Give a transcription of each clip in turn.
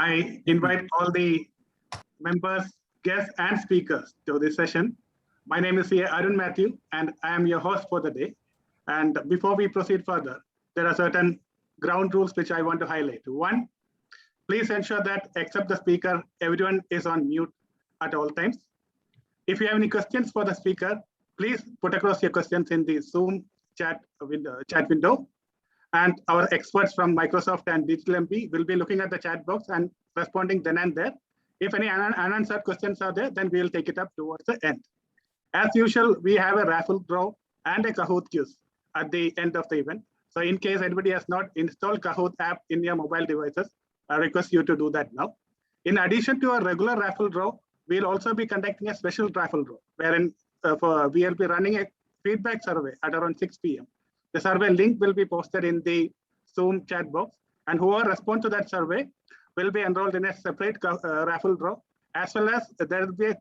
I invite all the members, guests, and speakers to this session. My name is CA Arun Matthew, and I am your host for the day. And before we proceed further, there are certain ground rules which I want to highlight. One, please ensure that except the speaker, everyone is on mute at all times. If you have any questions for the speaker, please put across your questions in the Zoom chat window. And our experts from Microsoft and Digital Embee will be looking at the chat box and responding then and there. If any unanswered questions are there, then we will take it up towards the end. As usual, we have a raffle draw and a Kahoot quiz at the end of the event. So in case anybody has not installed Kahoot app in your mobile devices, I request you to do that now. In addition to our regular raffle draw, we'll also be conducting a special raffle draw, wherein we will be running a feedback survey at around 6 p.m. The survey link will be posted in the Zoom chat box, and whoever responds to that survey will be enrolled in a separate raffle draw, as well as there will be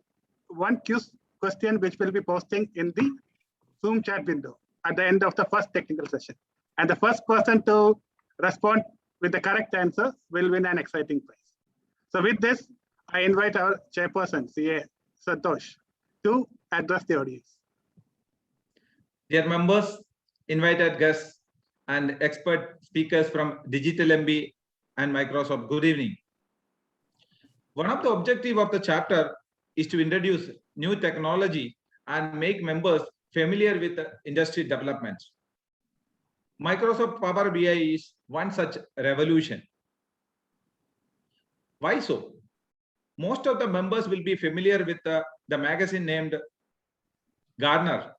one quiz question which will be posting in the Zoom chat window at the end of the first technical session. And the first person to respond with the correct answer will win an exciting prize. So with this, I invite our chairperson, CA Santosh, to address the audience. Dear members, invited guests, and expert speakers from Digital Embee and Microsoft, good evening. One of the objectives of the chapter is to introduce new technology and make members familiar with the industry developments. Microsoft Power BI is one such revolution. Why so? Most of the members will be familiar with the magazine named Gartner.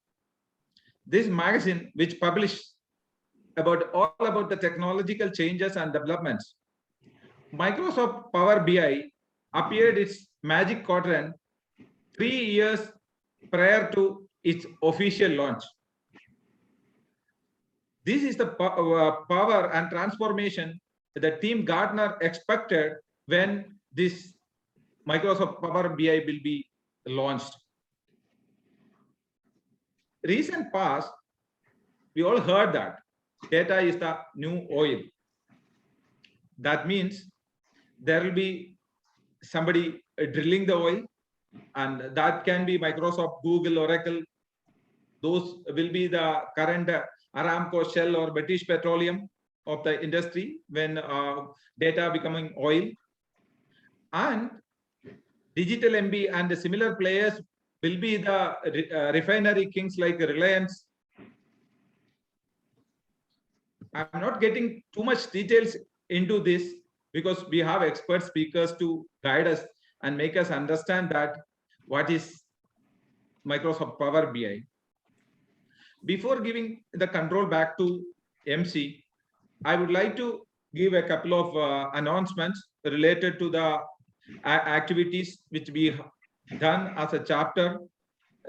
This magazine, which publishes all about the technological changes and developments. Microsoft Power BI appeared its Magic Quadrant 3 years prior to its official launch. This is the power and transformation that Team Gartner expected when this Microsoft Power BI will be launched. Recent past, we all heard that data is the new oil. That means there will be somebody drilling the oil, and that can be Microsoft, Google, Oracle. Those will be the current Aramco, Shell, or British Petroleum of the industry when data becoming oil. And Digital Embee and the similar players will be the refinery kings like Reliance. I'm not getting too much details into this because we have expert speakers to guide us and make us understand that what is Microsoft Power BI. Before giving the control back to MC, I would like to give a couple of announcements related to the activities which we done as a chapter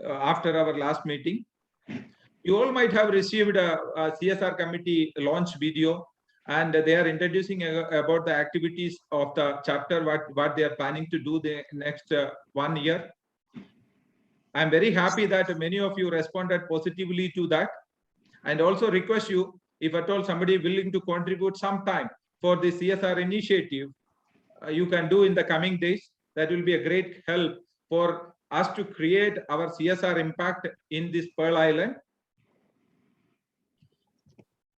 after our last meeting. You all might have received a CSR committee launch video, and they are introducing about the activities of the chapter, what they are planning to do the next 1 year. I'm very happy that many of you responded positively to that, and also request you, if at all somebody willing to contribute some time for the CSR initiative, you can do in the coming days. That will be a great help for us to create our CSR impact in this Pearl Island.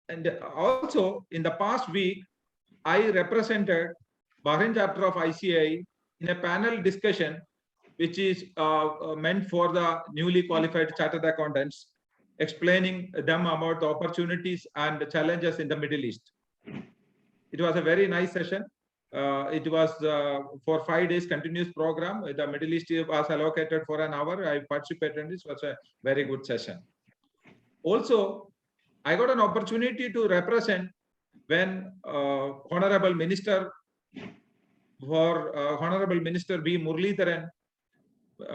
And also, in the past week, I represented Bahrain chapter of ICAI in a panel discussion, which is meant for the newly qualified chartered accountants, explaining them about the opportunities and the challenges in the Middle East. It was a very nice session. It was for 5 days continuous program. The Middle East was allocated for an hour. I participated in this. It was a very good session. Also, I got an opportunity to represent when Honorable Minister V. Muralidharan,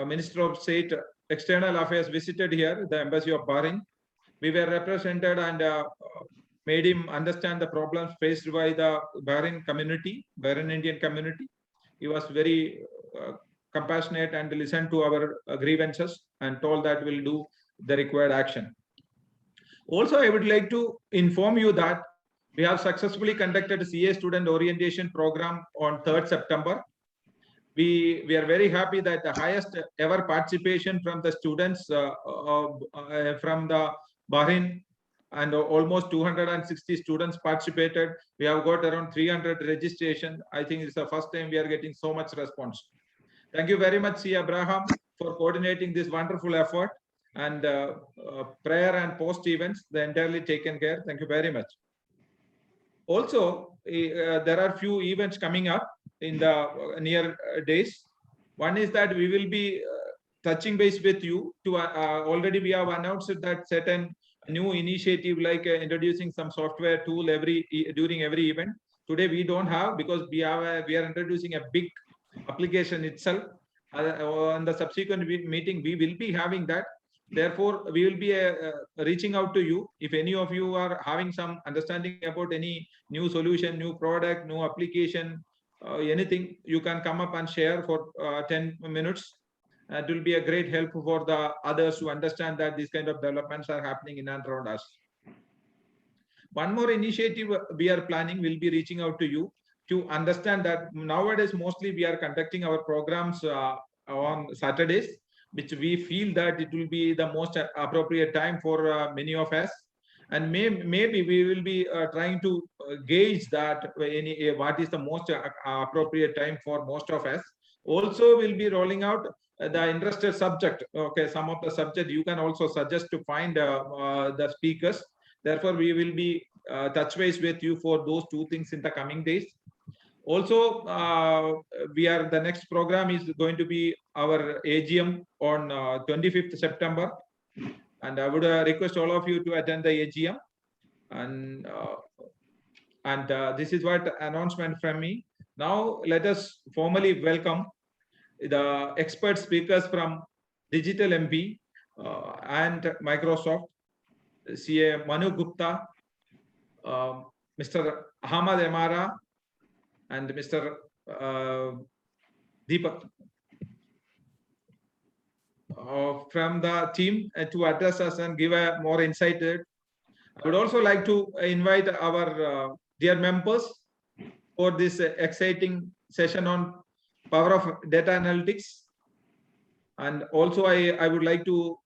Minister of State External Affairs, visited here, the Embassy of Bahrain. We were represented and made him understand the problems faced by the Bahrain community, Bahrain Indian community. He was very compassionate and listened to our grievances and told that we'll do the required action. Also, I would like to inform you that We have successfully conducted a CA student orientation program on 3rd September. We are very happy that the highest ever participation from the students from the Bahrain, and almost 260 students participated. We have got around 300 registration. I think it's the first time we are getting so much response. Thank you very much, C. Abraham, for coordinating this wonderful effort, and prayer and post events, they entirely taken care. Thank you very much. Also, there are few events coming up in the near days. One is that we will be touching base with you to already we have announced that certain new initiative like introducing some software tool during every event. Today we don't have, because we are introducing a big application itself. On the subsequent meeting we will be having that. Therefore, we will be reaching out to you. If any of you are having some understanding about any new solution, new product, new application, anything, you can come up and share for 10 minutes. It will be a great help for the others to understand that these kind of developments are happening in and around us. One more initiative we are planning, will be reaching out to you to understand that nowadays mostly we are conducting our programs on Saturdays, which we feel that it will be the most appropriate time for many of us. And maybe we will be trying to gauge that what is the most appropriate time for most of us. Also, we'll be rolling out the interested subject. Okay, some of the subject you can also suggest to find the speakers. Therefore, we will be touch base with you for those two things in the coming days. Also, the next program is going to be our AGM on 25th September. And I would request all of you to attend the AGM. And this is what announcement from me. Now, let us formally welcome the expert speakers from Digital Embee and Microsoft, CA Manu Gupta, Mr. Ahmad Emara, and Mr. Deepak from the team to address us and give a more insight. I would also like to invite our dear members for this exciting session on power of data analytics. And also I would like to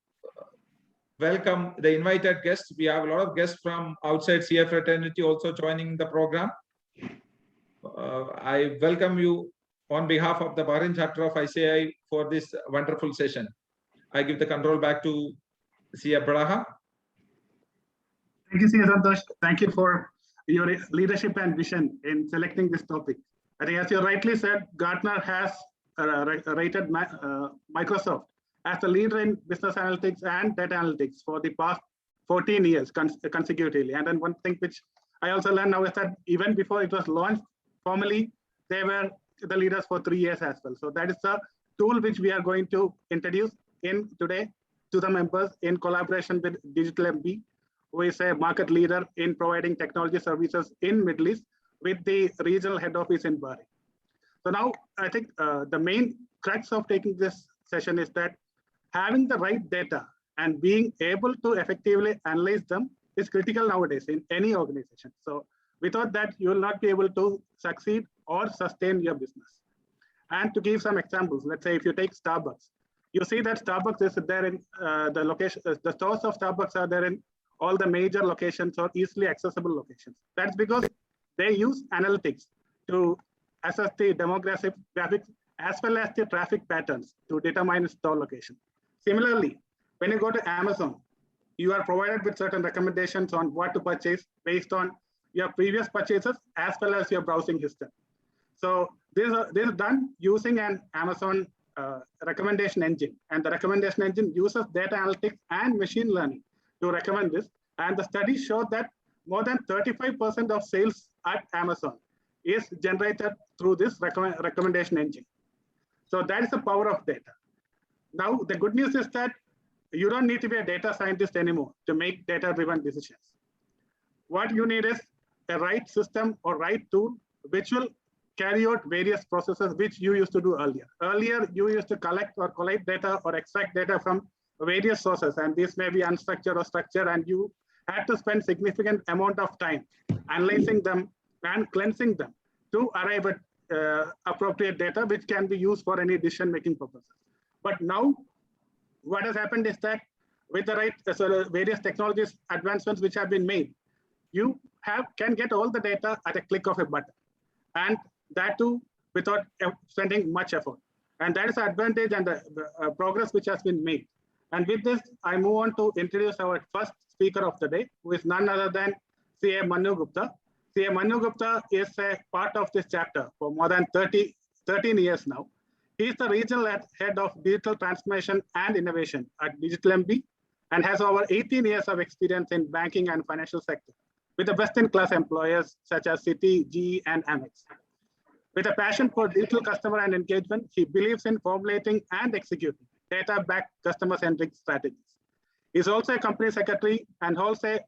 welcome the invited guests. We have a lot of guests from outside CA fraternity also joining the program. I welcome you on behalf of the Bahrain chapter of ICAI for this wonderful session. I give the control back to C. Abraham. Thank you, C. Santosh. Thank you for your leadership and vision in selecting this topic. I think, as you rightly said, Gartner has rated Microsoft as the leader in business analytics and data analytics for the past 14 years consecutively. And then one thing which I also learned now is that even before it was launched formally, they were the leaders for 3 years as well. So that is the tool which we are going to introduce in today to the members in collaboration with Digital Embee, who is a market leader in providing technology services in Middle East with the regional head office in Bahrain. So now I think the main crux of taking this session is that having the right data and being able to effectively analyze them is critical nowadays in any organization. So without that, you will not be able to succeed or sustain your business. And to give some examples, let's say if you take Starbucks, you see that Starbucks is there in the location, the stores of Starbucks are there in all the major locations or easily accessible locations. That's because they use analytics to assess the demographics as well as the traffic patterns to determine store location. Similarly, when you go to Amazon, you are provided with certain recommendations on what to purchase based on your previous purchases as well as your browsing history. So this is done using an Amazon recommendation engine, and the recommendation engine uses data analytics and machine learning to recommend this. And the studies show that more than 35% of sales at Amazon is generated through this recommendation engine. So that is the power of data. Now, the good news is that you don't need to be a data scientist anymore to make data-driven decisions. What you need is a right system or right tool which will carry out various processes which you used to do earlier. Earlier, you used to collect or collate data or extract data from various sources, and this may be unstructured or structured, and you had to spend significant amount of time analyzing them and cleansing them to arrive at appropriate data, which can be used for any decision-making purposes. But now, what has happened is that with the right various technologies advancements which have been made, you can get all the data at a click of a button, and that too without spending much effort. And that is the advantage and the progress which has been made. And with this, I move on to introduce our first speaker of the day, who is none other than CA Manu Gupta. CA Manu Gupta is a part of this chapter for more than 13 years now. He is the regional head of digital transformation and innovation at Digital Embee and has over 18 years of experience in banking and financial sector with the best-in-class employers such as Citi, GE, and Amex. With a passion for digital customer and engagement, he believes in formulating and executing data-backed customer-centric strategies. He's also a company secretary and holds a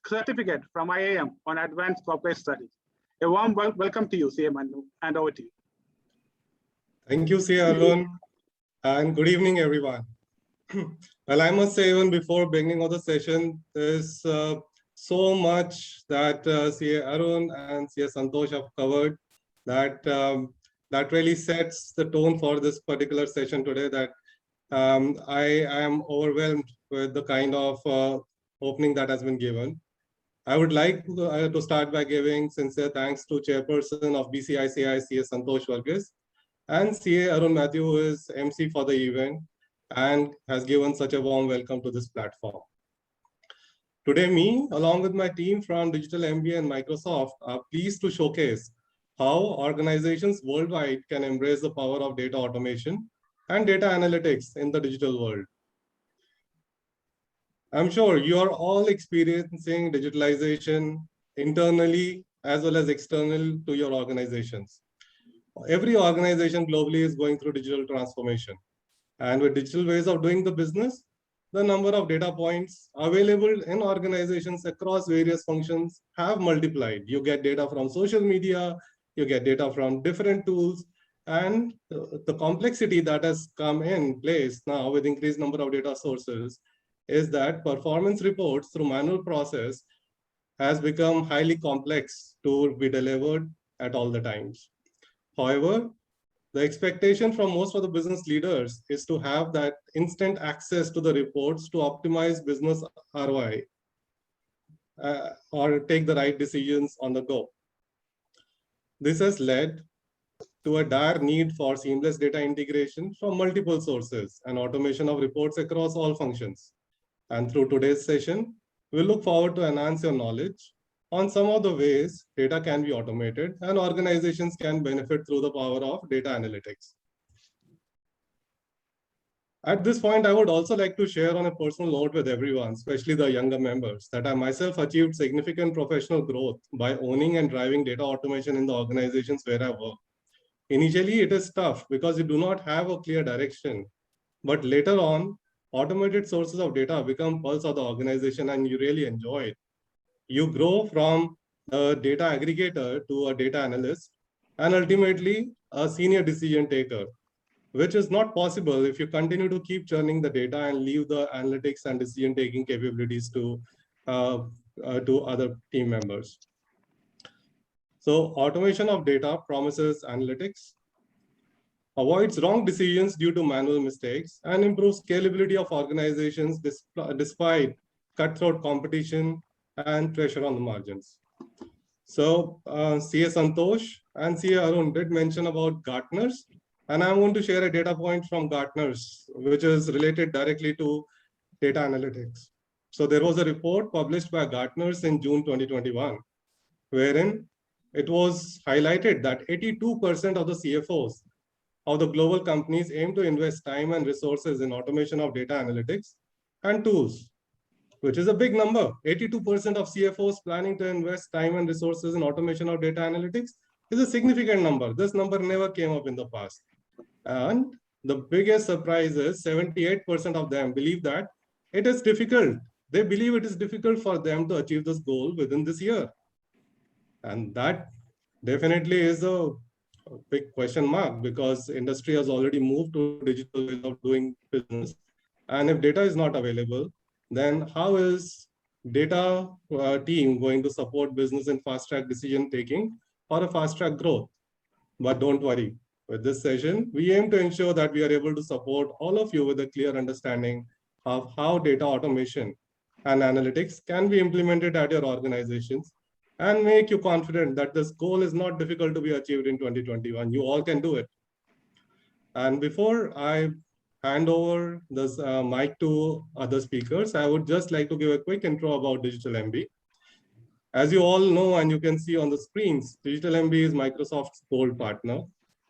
certificate from IIM on advanced corporate studies. A warm welcome to you, CA Manu, and over to you. Thank you, CA Arun, and good evening, everyone. Well, I must say, even before beginning of the session, there's so much that CA Arun and CA Santosh have covered that that really sets the tone for this particular session today, that I am overwhelmed with the kind of opening that has been given. I would like to start by giving sincere thanks to Chairperson of BCICAI, CA Santosh Varghese, and CA Arun Matthew, who is MC for the event and has given such a warm welcome to this platform. Today, me, along with my team from Digital Embee and Microsoft, are pleased to showcase how organizations worldwide can embrace the power of data automation and data analytics in the digital world. I'm sure you are all experiencing digitalization internally as well as external to your organizations. Every organization globally is going through digital transformation. And with digital ways of doing the business, the number of data points available in organizations across various functions have multiplied. You get data from social media, you get data from different tools, and the complexity that has come in place now with increased number of data sources is that performance reports through manual process has become highly complex to be delivered at all the times. However, the expectation from most of the business leaders is to have that instant access to the reports to optimize business ROI or take the right decisions on the go. This has led to a dire need for seamless data integration from multiple sources and automation of reports across all functions. And through today's session, we look forward to enhance your knowledge on some of the ways data can be automated and organizations can benefit through the power of data analytics. At this point, I would also like to share on a personal note with everyone, especially the younger members, that I myself achieved significant professional growth by owning and driving data automation in the organizations where I work. Initially, it is tough because you do not have a clear direction, but later on, automated sources of data become pulse of the organization and you really enjoy it. You grow from a data aggregator to a data analyst and ultimately a senior decision taker, which is not possible if you continue to keep churning the data and leave the analytics and decision taking capabilities to other team members. So automation of data promises analytics, avoids wrong decisions due to manual mistakes, and improves scalability of organizations despite cutthroat competition and pressure on the margins. So CA Santosh and CA Arun did mention about Gartner's, and I'm going to share a data point from Gartner's, which is related directly to data analytics. So there was a report published by Gartner's in June 2021, wherein it was highlighted that 82% of the CFOs of the global companies aim to invest time and resources in automation of data analytics and tools, which is a big number. 82% of CFOs planning to invest time and resources in automation of data analytics is a significant number. This number never came up in the past. And the biggest surprise is 78% of them believe that it is difficult. They believe it is difficult for them to achieve this goal within this year. And that definitely is a big question mark because industry has already moved to digital ways of doing business. And if data is not available, then how is data team going to support business in fast-track decision-taking or a fast-track growth. But don't worry, with this session, we aim to ensure that we are able to support all of you with a clear understanding of how data automation and analytics can be implemented at your organizations and make you confident that this goal is not difficult to be achieved in 2021. You all can do it. And before I hand over this mic to other speakers, I would just like to give a quick intro about Digital Embee. As you all know, and you can see on the screens, Digital Embee is Microsoft's gold partner.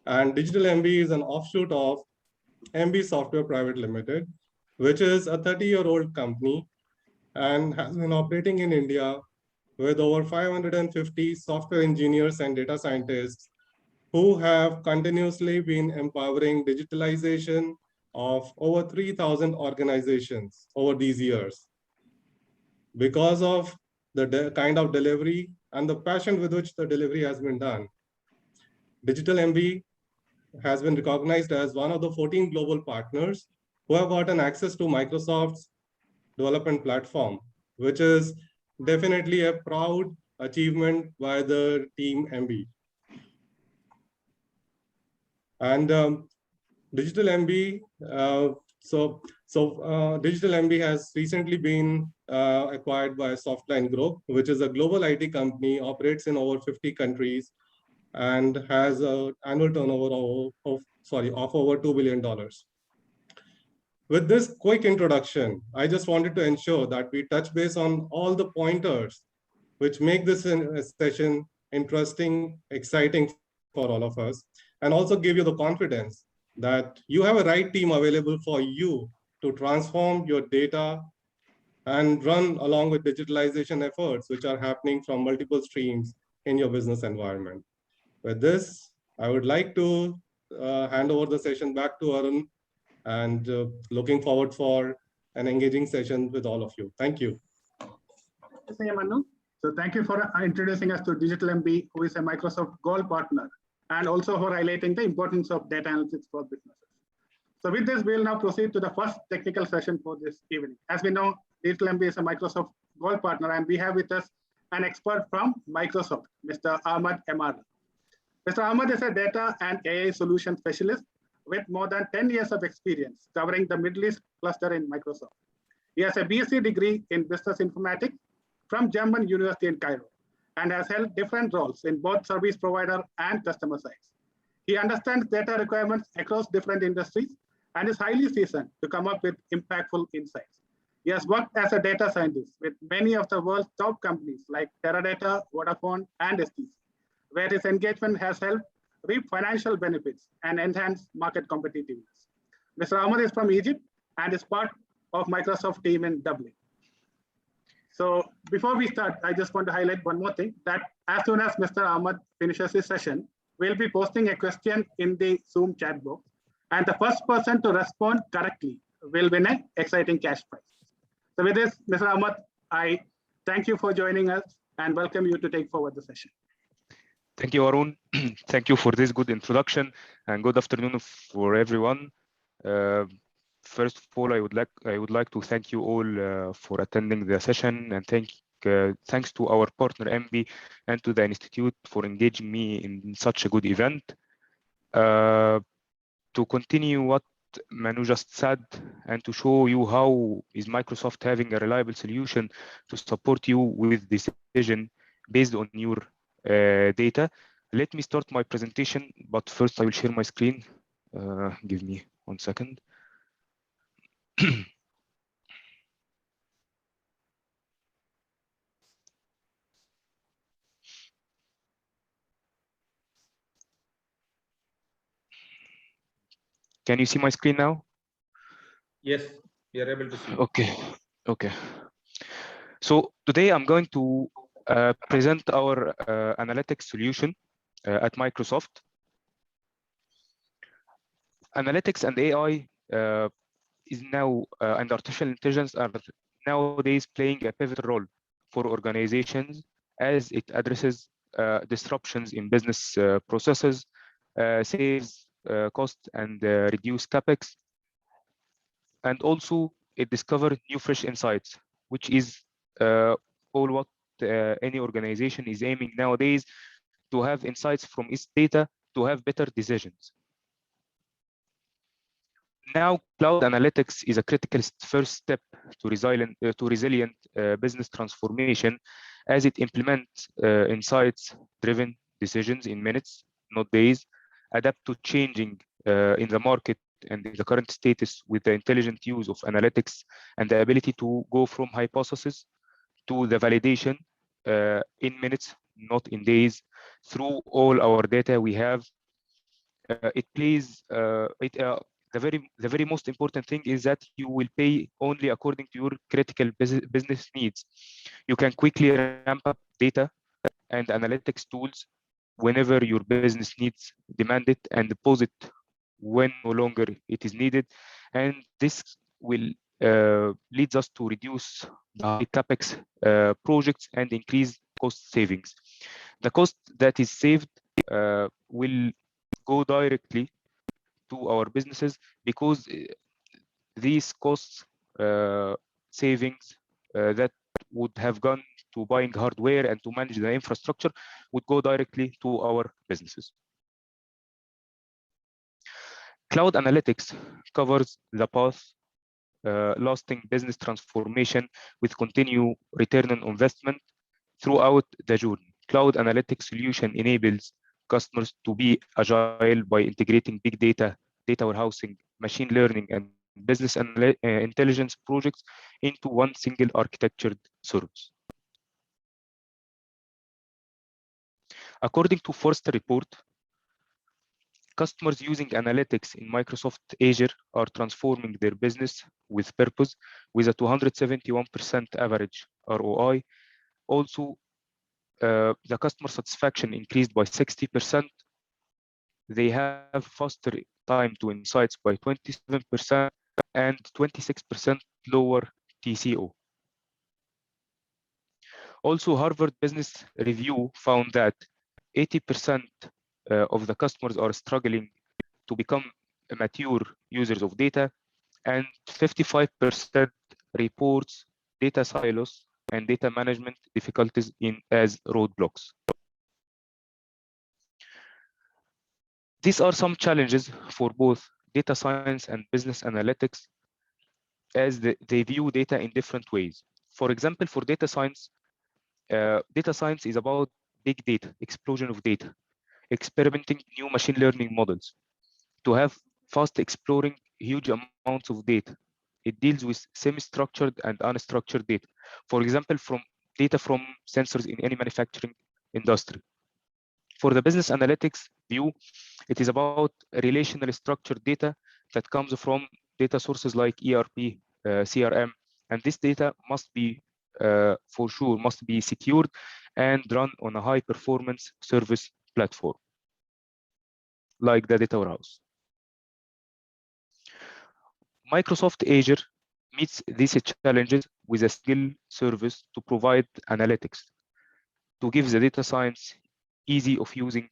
And Digital Embee is an offshoot of Embee Software Private Limited, which is a 30-year-old company and has been operating in India with over 550 software engineers and data scientists who have continuously been empowering digitalization of over 3,000 organizations over these years. Because of the kind of delivery and the passion with which the delivery has been done, Digital Embee has been recognized as one of the 14 global partners who have gotten access to Microsoft's development platform, which is definitely a proud achievement by the team Embee. And Digital Embee, Digital Embee has recently been acquired by Softline Group, which is a global IT company, operates in over 50 countries, and has an annual turnover of over $2 billion. With this quick introduction, I just wanted to ensure that we touch base on all the pointers which make this session interesting, exciting for all of us, and also give you the confidence that you have a right team available for you to transform your data and run along with digitalization efforts, which are happening from multiple streams in your business environment. With this, I would like to hand over the session back to Arun, and looking forward for an engaging session with all of you. Thank you. So thank you for introducing us to Digital Embee, who is a Microsoft Gold partner, and also for highlighting the importance of data analytics for businesses. So with this, we'll now proceed to the first technical session for this evening. As we know, Digital Embee is a Microsoft Gold partner, and we have with us an expert from Microsoft, Mr. Ahmad Emad. Mr. Ahmad is a data and AI solution specialist with more than 10 years of experience covering the Middle East cluster in Microsoft. He has a BSc degree in business informatics from German University in Cairo and has held different roles in both service provider and customer sides. He understands data requirements across different industries and is highly seasoned to come up with impactful insights. He has worked as a data scientist with many of the world's top companies like Teradata, Vodafone, and STC, where his engagement has helped reap financial benefits and enhance market competitiveness. Mr. Ahmad is from Egypt and is part of Microsoft team in Dublin. So before we start, I just want to highlight one more thing, that as soon as Mr. Ahmad finishes his session, we'll be posting a question in the Zoom chat box, and the first person to respond correctly will win an exciting cash prize. So with this, Mr. Ahmad, I thank you for joining us and welcome you to take forward the session. Thank you, Arun. Thank you for this good introduction, and good afternoon for everyone. First of all, I would like to thank you all for attending the session, and thanks to our partner Embee and to the institute for engaging me in such a good event. To continue what Manu just said, and to show you how is Microsoft having a reliable solution to support you with decision based on your data. Let me start my presentation, but first I will share my screen. Give me 1 second. Can you see my screen now? Yes, we are able to see. Okay. So today I'm going to present our analytics solution at Microsoft. Analytics and AI is now, and artificial intelligence are nowadays playing a pivotal role for organizations as it addresses disruptions in business processes, saves costs, and reduce capex. And also it discovers new fresh insights, which is all what any organization is aiming nowadays, to have insights from its data to have better decisions. Now, cloud analytics is a critical first step to resilient business transformation, as it implements insights-driven decisions in minutes, not days, adapt to changing in the market and in the current status with the intelligent use of analytics and the ability to go from hypothesis to the validation in minutes, not in days, through all our data we have. It plays the very most important thing is that you will pay only according to your critical business needs. You can quickly ramp up data and analytics tools whenever your business needs demand it, and pause it when no longer it is needed. And this will leads us to reduce the high capex projects and increase cost savings. The cost that is saved will go directly to our businesses, because these costs savings that would have gone to buying hardware and to manage the infrastructure would go directly to our businesses. Cloud analytics covers the path lasting business transformation with continued return on investment throughout the journey. Cloud analytics solution enables customers to be agile by integrating big data, data warehousing, machine learning, and business intelligence projects into one single architectured service. According to Forrester report, customers using analytics in Microsoft Azure are transforming their business with purpose, with a 271% average ROI. Also, the customer satisfaction increased by 60%. They have faster time to insights by 27% and 26% lower TCO. Also, Harvard Business Review found that 80% of the customers are struggling to become mature users of data, and 55% reports data silos and data management difficulties as roadblocks. These are some challenges for both data science and business analytics, as they view data in different ways. For example, for data science is about big data, explosion of data, experimenting new machine learning models, to have fast exploring huge amounts of data. It deals with semi-structured and unstructured data. For example, from data from sensors in any manufacturing industry. For the business analytics view, it is about relational structured data that comes from data sources like ERP, CRM, and this data must be, for sure, must be secured and run on a high performance service platform, like the data warehouse. Microsoft Azure meets these challenges with a single service to provide analytics, to give the data science easy of using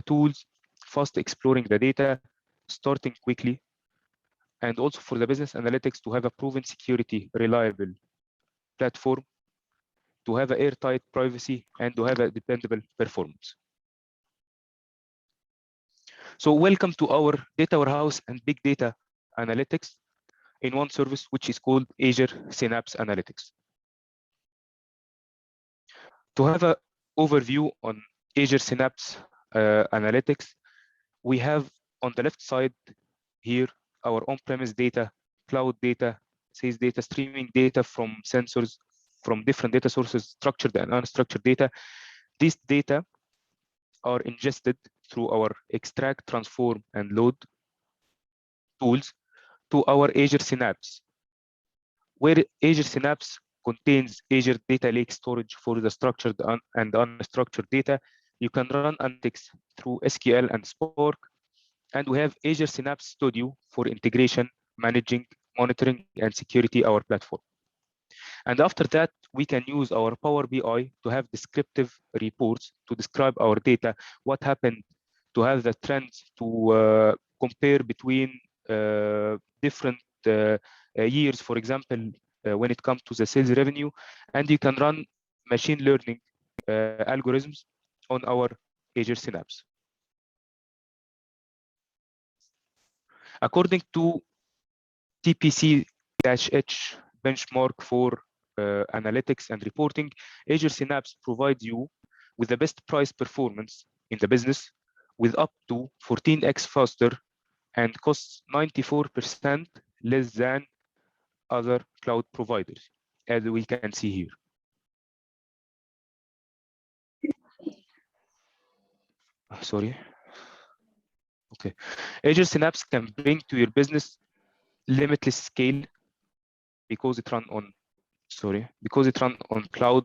tools, fast exploring the data, starting quickly, and also for the business analytics to have a proven security, reliable platform, to have an airtight privacy, and to have a dependable performance. So welcome to our data warehouse and big data analytics in one service, which is called Azure Synapse Analytics. To have an overview on Azure Synapse Analytics, we have on the left side here our on-premise data, cloud data, sales data, streaming data from sensors, from different data sources, structured and unstructured data. These data are ingested through our extract, transform, and load tools to our Azure Synapse, where Azure Synapse contains Azure Data Lake storage for the structured and unstructured data. You can run analytics through SQL and Spark, and we have Azure Synapse Studio for integration, managing, monitoring, and security our platform. And after that, we can use our Power BI to have descriptive reports to describe our data, what happened, to have the trends, to compare between different years. For example, when it comes to the sales revenue, and you can run machine learning algorithms on our Azure Synapse. According to TPC-H benchmark for analytics and reporting, Azure Synapse provides you with the best price performance in the business, with up to 14x faster and costs 94% less than other cloud providers, as we can see here. Sorry. Okay. Azure Synapse can bring to your business limitless scale because it runs on cloud,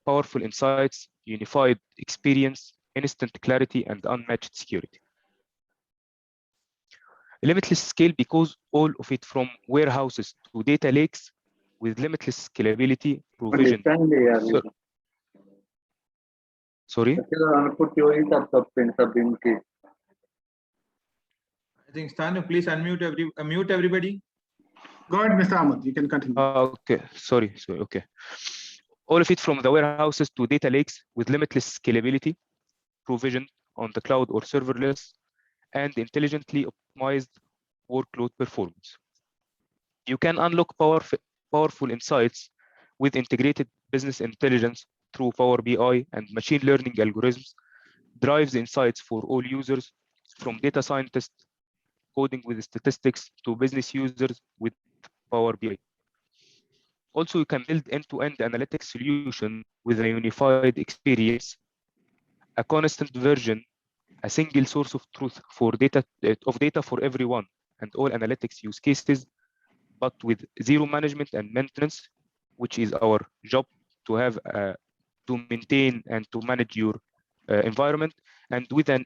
powerful insights, unified experience, instant clarity, and unmatched security. Limitless scale because all of it, from warehouses to data lakes, with limitless scalability, provision. Sorry? I think Stanu, please mute everybody. Go ahead, Mr. Ahmed, you can continue. Okay, sorry, okay. All of it, from the warehouses to data lakes, with limitless scalability, provision on the cloud or serverless, and intelligently optimized workload performance. You can unlock powerful insights with integrated business intelligence through Power BI and machine learning algorithms, drives insights for all users, from data scientists coding with statistics to business users with Power BI. Also, you can build end-to-end analytics solution with a unified experience, a constant version, a single source of truth for data for everyone and all analytics use cases, but with zero management and maintenance, which is our job to have to maintain and to manage your environment, and with an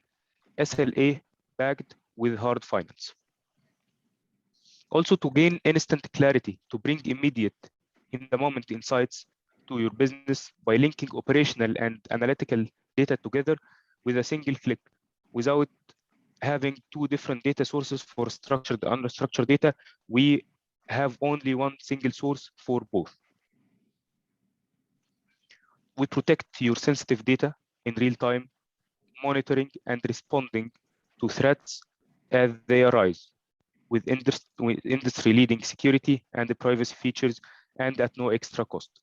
SLA backed with hard finance. Also, to gain instant clarity, to bring immediate, in the moment insights to your business by linking operational and analytical data together with a single click, without having two different data sources for structured and unstructured data. We have only one single source for both. We protect your sensitive data in real time, monitoring and responding to threats as they arise, with industry-leading security and the privacy features, and at no extra cost.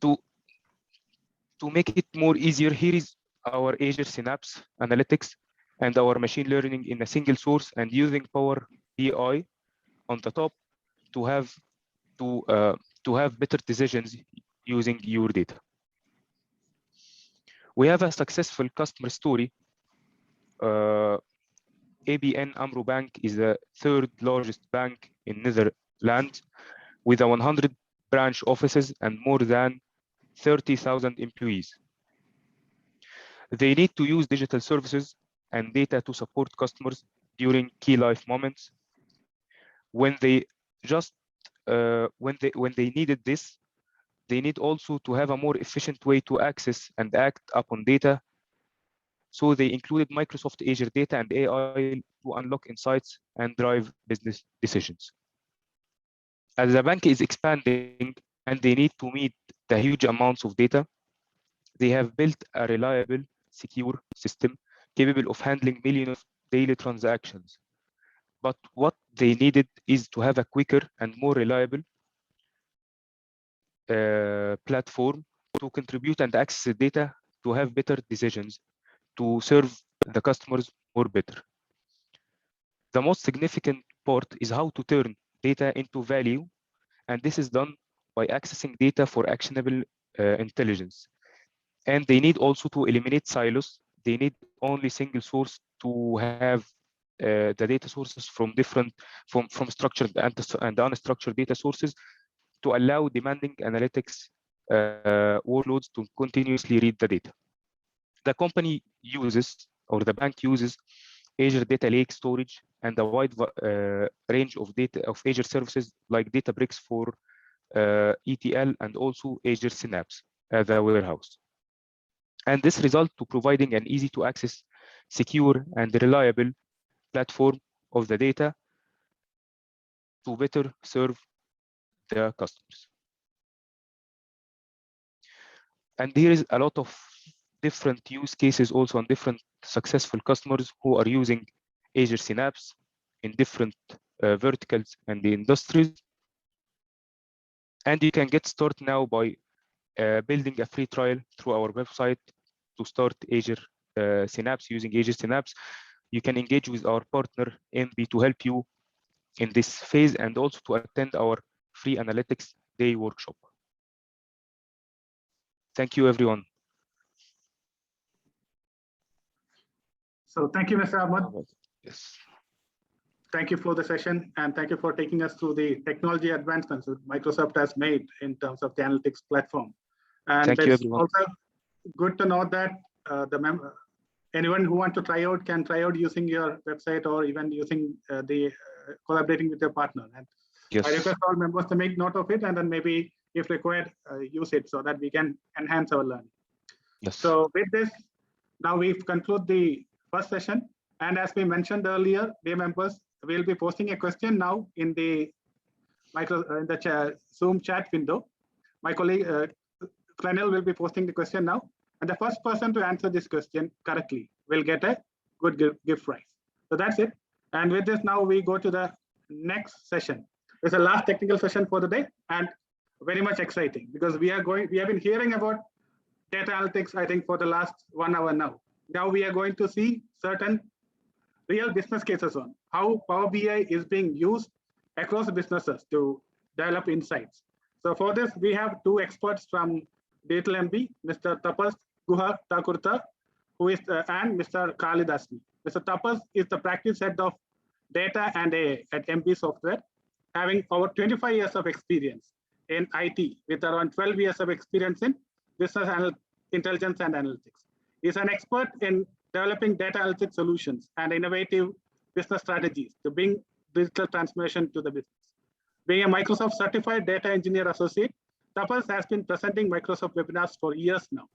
To make it more easier, here is our Azure Synapse analytics and our machine learning in a single source, and using Power BI on the top to have better decisions using your data. We have a successful customer story. ABN AMRO Bank is the third largest bank in Netherlands, with 100 branch offices and more than 30,000 employees. They need to use digital services and data to support customers during key life moments. When they needed this, they need also to have a more efficient way to access and act upon data. So they included Microsoft Azure data and AI to unlock insights and drive business decisions. As the bank is expanding and they need to meet the huge amounts of data, they have built a reliable, secure system capable of handling millions of daily transactions. But what they needed is to have a quicker and more reliable platform to contribute and access the data to have better decisions, to serve the customers more better. The most significant part is how to turn data into value, and this is done by accessing data for actionable intelligence. And they need also to eliminate silos. They need only single source to have the data sources from structured and unstructured data sources, to allow demanding analytics workloads to continuously read the data. The company uses, or the bank uses, Azure Data Lake storage and a wide range of Azure services like Databricks for ETL, and also Azure Synapse as a warehouse. And this results to providing an easy to access, secure and reliable platform of the data to better serve the customers. And there is a lot of different use cases also on different successful customers who are using Azure Synapse in different verticals and the industries. And you can get started now by building a free trial through our website to start Azure Synapse, using Azure Synapse. You can engage with our partner Embee to help you in this phase, and also to attend our free analytics day workshop. Thank you, everyone. So thank you, Mr. Ahmad. Yes. Thank you for the session, and thank you for taking us through the technology advancements that Microsoft has made in terms of the analytics platform. And Thank you, it's everyone. also good to know that anyone who wants to try out can try out using your website, or even using collaborating with your partner. And Yes. I request all members to make note of it, and then maybe, if required, use it so that we can enhance our learning. Yes. So with this, now we've concluded the first session. And as we mentioned earlier, dear members, we'll be posting a question now in the Zoom chat window. My colleague Clenel will be posting the question now, and the first person to answer this question correctly will get a good gift prize. So that's it. And with this, now we go to the next session. It's the last technical session for the day, and very much exciting, because we have been hearing about data analytics, I think, for the last 1 hour now. Now we are going to see certain real business cases on how Power BI is being used across businesses to develop insights. So for this, we have 2 experts from Digital Embee, Mr. Tapas Guha Thakurta, who is and Mr. Khalid Asmi. Mr. Tapas is the practice head of data and AI at Embee Software, having over 25 years of experience in IT, with around 12 years of experience in business intelligence and analytics. He's an expert in developing data analytics solutions and innovative business strategies to bring digital transformation to the business. Being a Microsoft Certified Data Engineer Associate, Tapas has been presenting Microsoft webinars for years now.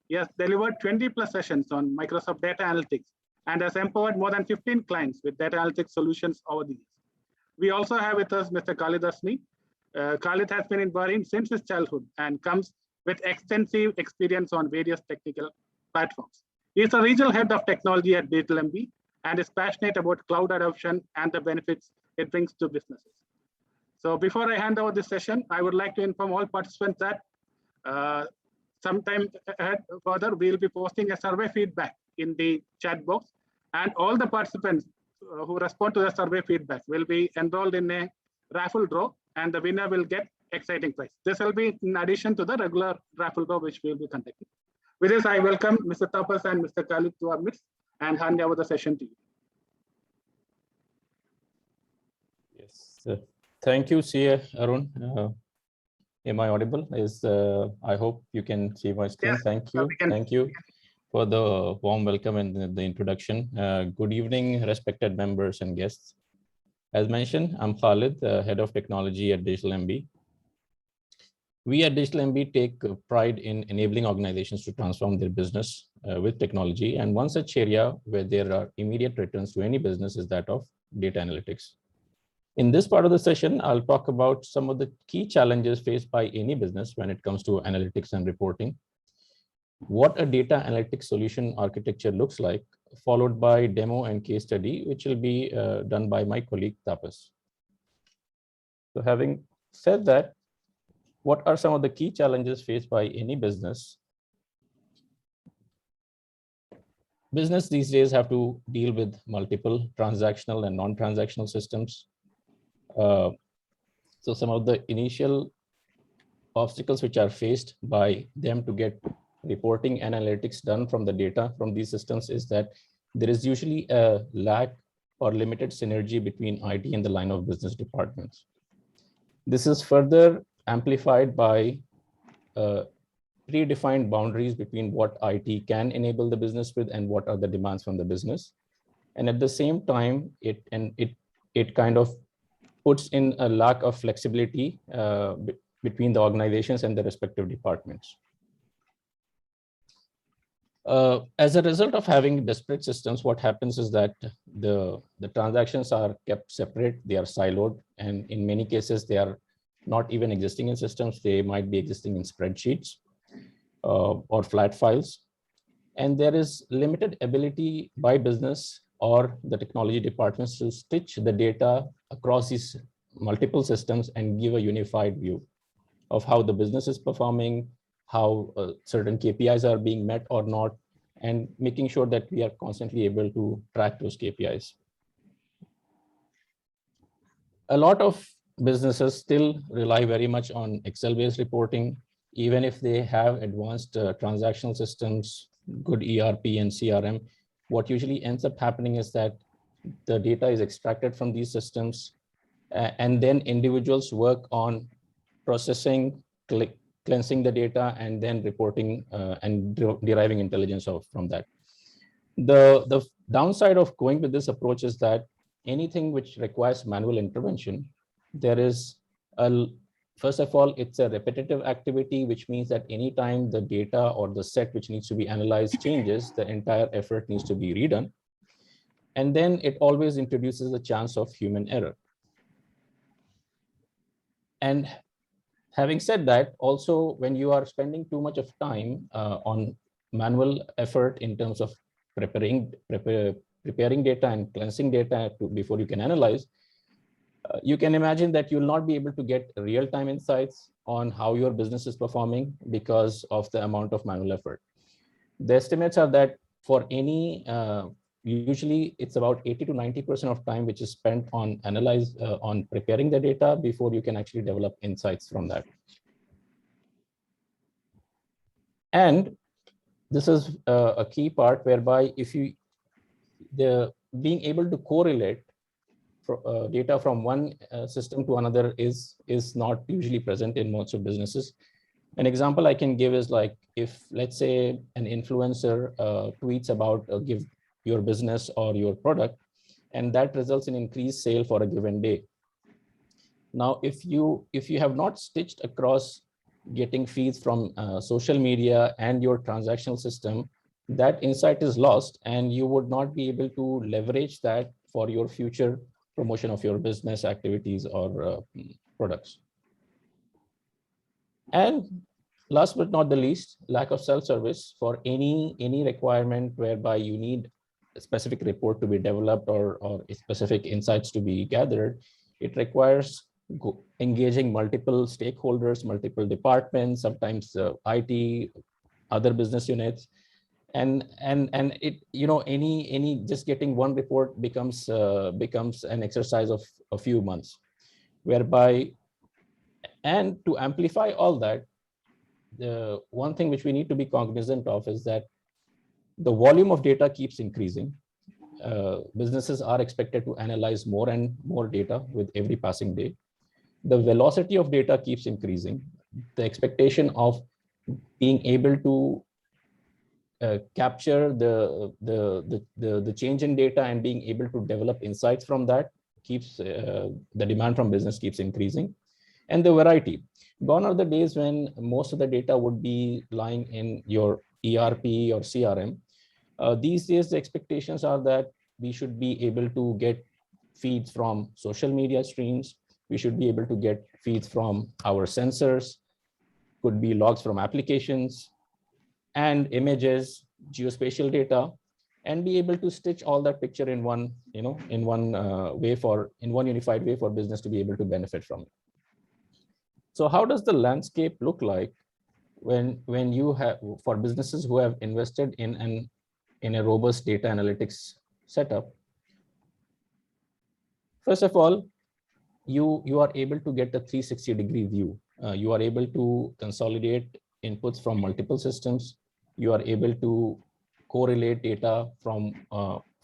He has delivered 20+ sessions on Microsoft data analytics and has empowered more than 15 clients with data analytics solutions over the years. We also have with us Mr. Khalid Asmi. Khalid has been in Bahrain since his childhood and comes with extensive experience on various technical platforms. He is a regional head of technology at Digital Embee and is passionate about cloud adoption and the benefits it brings to businesses. So before I hand over this session, I would like to inform all participants that sometime ahead further, we'll be posting a survey feedback in the chat box, and all the participants who respond to the survey feedback will be enrolled in a raffle draw, and the winner will get exciting prize. This will be in addition to the regular raffle draw which we will be conducting. With this, I welcome Mr. Tapas and Mr. Khalid to our midst and hand over the session to you. Yes, thank you, CA Arun. Am I audible? I hope you can see my screen. Yes, thank you. Thank you for the warm welcome and the introduction. Good evening, respected members and guests. As mentioned, I'm Khalid, Head of Technology at Digital Embee. We at Digital Embee take pride in enabling organizations to transform their business with technology. And one such area where there are immediate returns to any business is that of data analytics. In this part of the session, I'll talk about some of the key challenges faced by any business when it comes to analytics and reporting, what a data analytics solution architecture looks like, followed by demo and case study, which will be done by my colleague Tapas. So having said that, what are some of the key challenges faced by any business? Business these days have to deal with multiple transactional and non-transactional systems. So some of the initial obstacles which are faced by them to get reporting and analytics done from the data from these systems is that there is usually a lack or limited synergy between IT and the line of business departments. This is further amplified by predefined boundaries between what IT can enable the business with and what are the demands from the business. And at the same time, it kind of puts in a lack of flexibility between the organizations and the respective departments. As a result of having disparate systems, what happens is that the transactions are kept separate, they are siloed, and in many cases, they are not even existing in systems. They might be existing in spreadsheets or flat files. And there is limited ability by business or the technology departments to stitch the data across these multiple systems and give a unified view of how the business is performing, how certain KPIs are being met or not, and making sure that we are constantly able to track those KPIs. A lot of businesses still rely very much on Excel-based reporting, even if they have advanced transactional systems, good ERP and CRM. What usually ends up happening is that the data is extracted from these systems, and then individuals work on processing, cleansing the data, and then reporting and deriving intelligence from that. The downside of going with this approach is that anything which requires manual intervention, there is first of all, it's a repetitive activity, which means that anytime the data or the set which needs to be analyzed changes, the entire effort needs to be redone. And then it always introduces a chance of human error. And having said that, also when you are spending too much of time on manual effort in terms of preparing data and cleansing data before you can analyze, you can imagine that you'll not be able to get real-time insights on how your business is performing because of the amount of manual effort. The estimates are that for any, usually it's about 80 to 90% of time which is spent on on preparing the data before you can actually develop insights from that. And this is a key part whereby if being able to correlate data from one system to another is not usually present in most of businesses. An example I can give is like if, let's say, an influencer tweets about give your business or your product, and that results in increased sale for a given day. Now, if you have not stitched across getting feeds from social media and your transactional system, that insight is lost, and you would not be able to leverage that for your future promotion of your business activities or products. And last but not the least, lack of self-service for any requirement whereby you need a specific report to be developed or specific insights to be gathered. It requires engaging multiple stakeholders, multiple departments, sometimes IT, other business units. And it, any just getting one report becomes an exercise of a few months, whereby, and to amplify all that, the one thing which we need to be cognizant of is that the volume of data keeps increasing. Businesses are expected to analyze more and more data with every passing day. The velocity of data keeps increasing. The expectation of being able to capture the change in data and being able to develop insights from that keeps the demand from business keeps increasing. And the variety. Gone are the days when most of the data would be lying in your ERP or CRM. These days, the expectations are that we should be able to get feeds from social media streams. We should be able to get feeds from our sensors, could be logs from applications, and images, geospatial data, and be able to stitch all that picture in one, in one unified way for business to be able to benefit from it. So how does the landscape look like when you have, for businesses who have invested in a robust data analytics setup? First of all, you are able to get a 360-degree view. You are able to consolidate inputs from multiple systems. You are able to correlate data from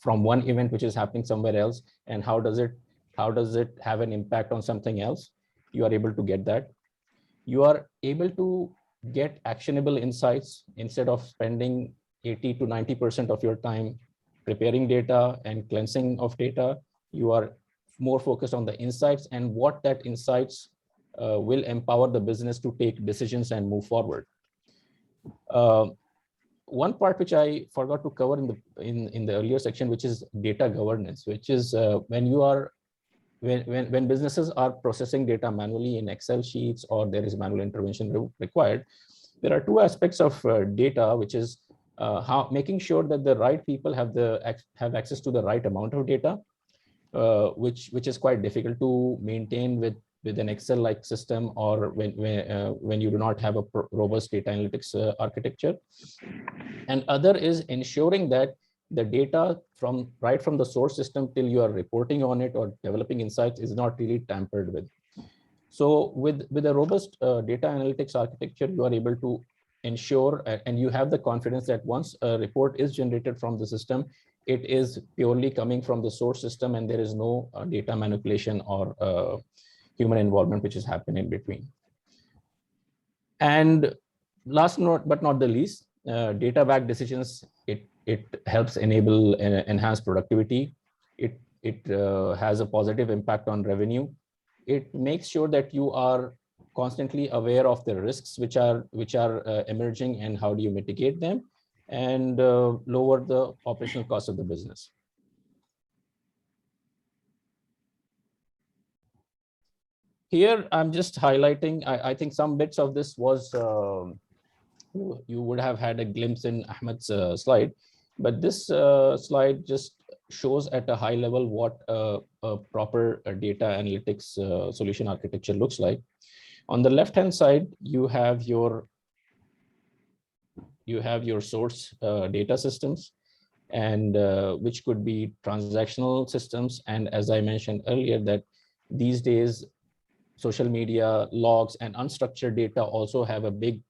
one event which is happening somewhere else, and how does it have an impact on something else. You are able to get that. You are able to get actionable insights instead of spending 80 to 90% of your time preparing data and cleansing of data. You are more focused on the insights and what that insights will empower the business to take decisions and move forward. one part which I forgot to cover in the earlier section, which is data governance, which is when businesses are processing data manually in Excel sheets, or there is manual intervention required, there are two aspects of data, which is how making sure that the right people have access to the right amount of data, which is quite difficult to maintain with an Excel-like system, or when you do not have a robust data analytics architecture. And other is ensuring that the data right from the source system till you are reporting on it or developing insights is not really tampered with. So with a robust data analytics architecture, you are able to ensure and you have the confidence that once a report is generated from the system, it is purely coming from the source system, and there is no data manipulation or human involvement which is happening in between. And last but not the least, data-backed decisions, it helps enable enhanced productivity. It has a positive impact on revenue. It makes sure that you are constantly aware of the risks which are emerging and how do you mitigate them, and lower the operational cost of the business. Here, I'm just highlighting, I think some bits of this was, you would have had a glimpse in Ahmed's slide, but this slide just shows at a high level what a proper data analytics solution architecture looks like. On the left-hand side, you have your source data systems, and which could be transactional systems. And as I mentioned earlier, that these days, social media logs and unstructured data also have a big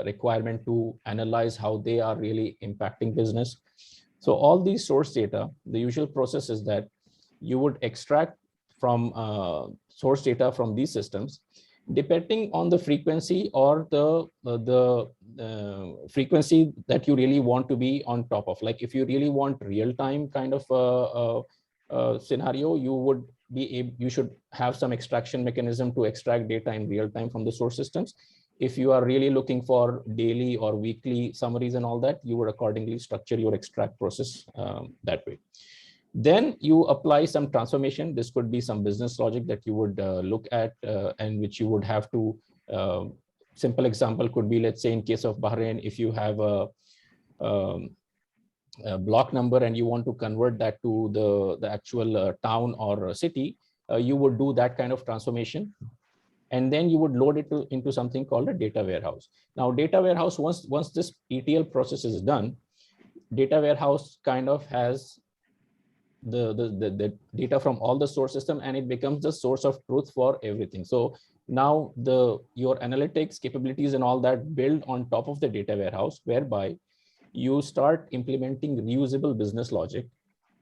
requirement to analyze how they are really impacting business. So all these source data, the usual process is that you would extract from source data from these systems, depending on the frequency or the frequency that you really want to be on top of. Like if you really want real-time kind of scenario, you should have some extraction mechanism to extract data in real time from the source systems. If you are really looking for daily or weekly summaries and all that, you would accordingly structure your extract process that way. Then you apply some transformation. This could be some business logic that you would look at and which you would have to, simple example could be, let's say in case of Bahrain, if you have a block number and you want to convert that to the actual town or city, you would do that kind of transformation. And then you would load it into something called a data warehouse. Now, data warehouse, once this ETL process is done, data warehouse kind of has the data from all the source system, and it becomes the source of truth for everything. So now your analytics capabilities and all that build on top of the data warehouse, whereby you start implementing reusable business logic.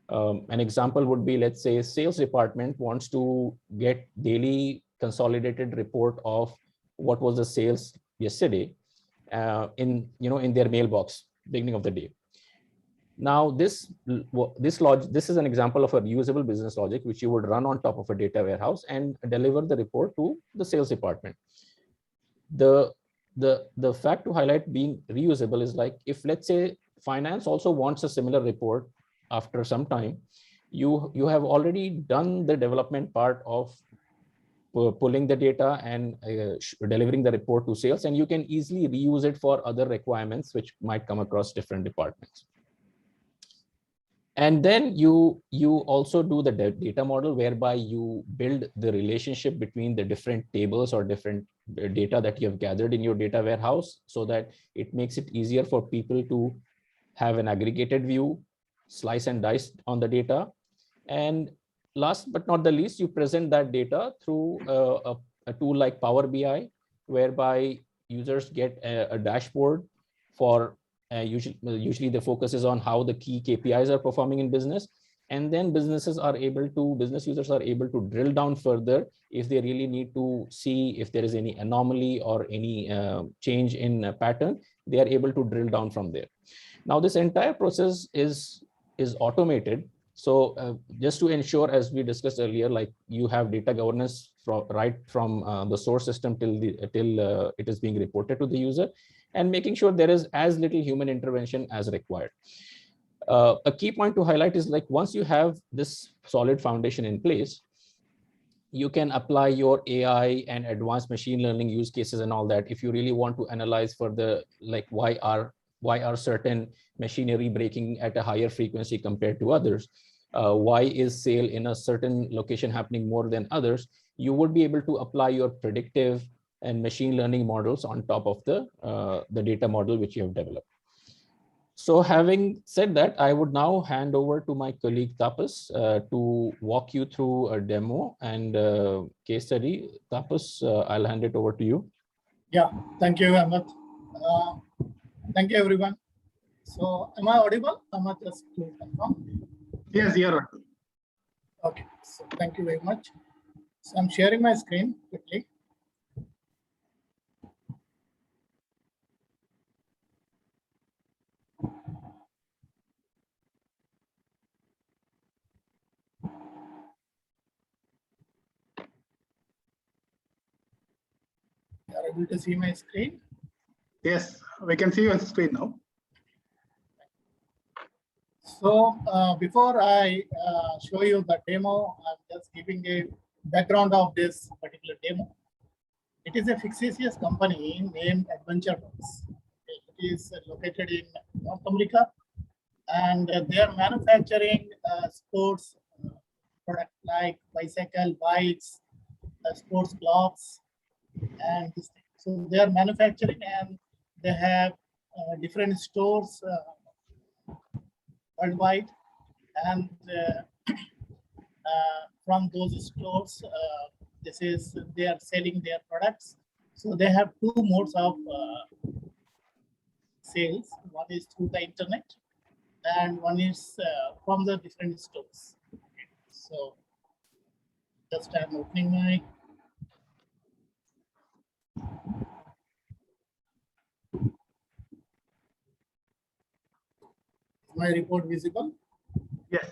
An example would be, let's say sales department wants to get daily consolidated report of what was the sales yesterday in their mailbox beginning of the day. Now this is an example of a reusable business logic which you would run on top of a data warehouse and deliver the report to the sales department. The fact to highlight being reusable is like, if let's say finance also wants a similar report after some time, you have already done the development part of pulling the data and delivering the report to sales, and you can easily reuse it for other requirements which might come across different departments. And then you also do the data model, whereby you build the relationship between the different tables or different data that you have gathered in your data warehouse, so that it makes it easier for people to have an aggregated view, slice and dice on the data. And last but not the least, you present that data through a tool like Power BI, whereby users get a dashboard for usually the focus is on how the key KPIs are performing in business. And then business users are able to drill down further if they really need to see if there is any anomaly or any change in a pattern. They are able to drill down from there. Now, this entire process is automated. So just to ensure, as we discussed earlier, like you have data governance right from the source system till it is being reported to the user. and making sure there is as little human intervention as required. A key point to highlight is like once you have this solid foundation in place, you can apply your AI and advanced machine learning use cases and all that. If you really want to analyze for the like why are certain machinery breaking at a higher frequency compared to others, why is sale in a certain location happening more than others, you would be able to apply your predictive and machine learning models on top of the data model which you have developed. So having said that, I would now hand over to my colleague Tapas to walk you through a demo and case study. Tapas, I'll hand it over to you. Yeah, thank you, Ahmed. Thank you, everyone. So am I audible? Ahmed, just to confirm. Yes, you're right. Okay, so thank you very much. So I'm sharing my screen quickly. You are able to see my screen? Yes, we can see you on the screen now. So before I show you the demo, I'm just giving a background of this particular demo. It is a fictitious company named Adventure Bus. It is located in North America, and they are manufacturing sports products like bicycle, bikes, sports clocks, and this thing. So they are manufacturing, and they have different stores worldwide, and from those stores, they are selling their products. So they have two modes of sales. One is through the internet, and one is from the different stores. So just I'm opening my report visible. Yes.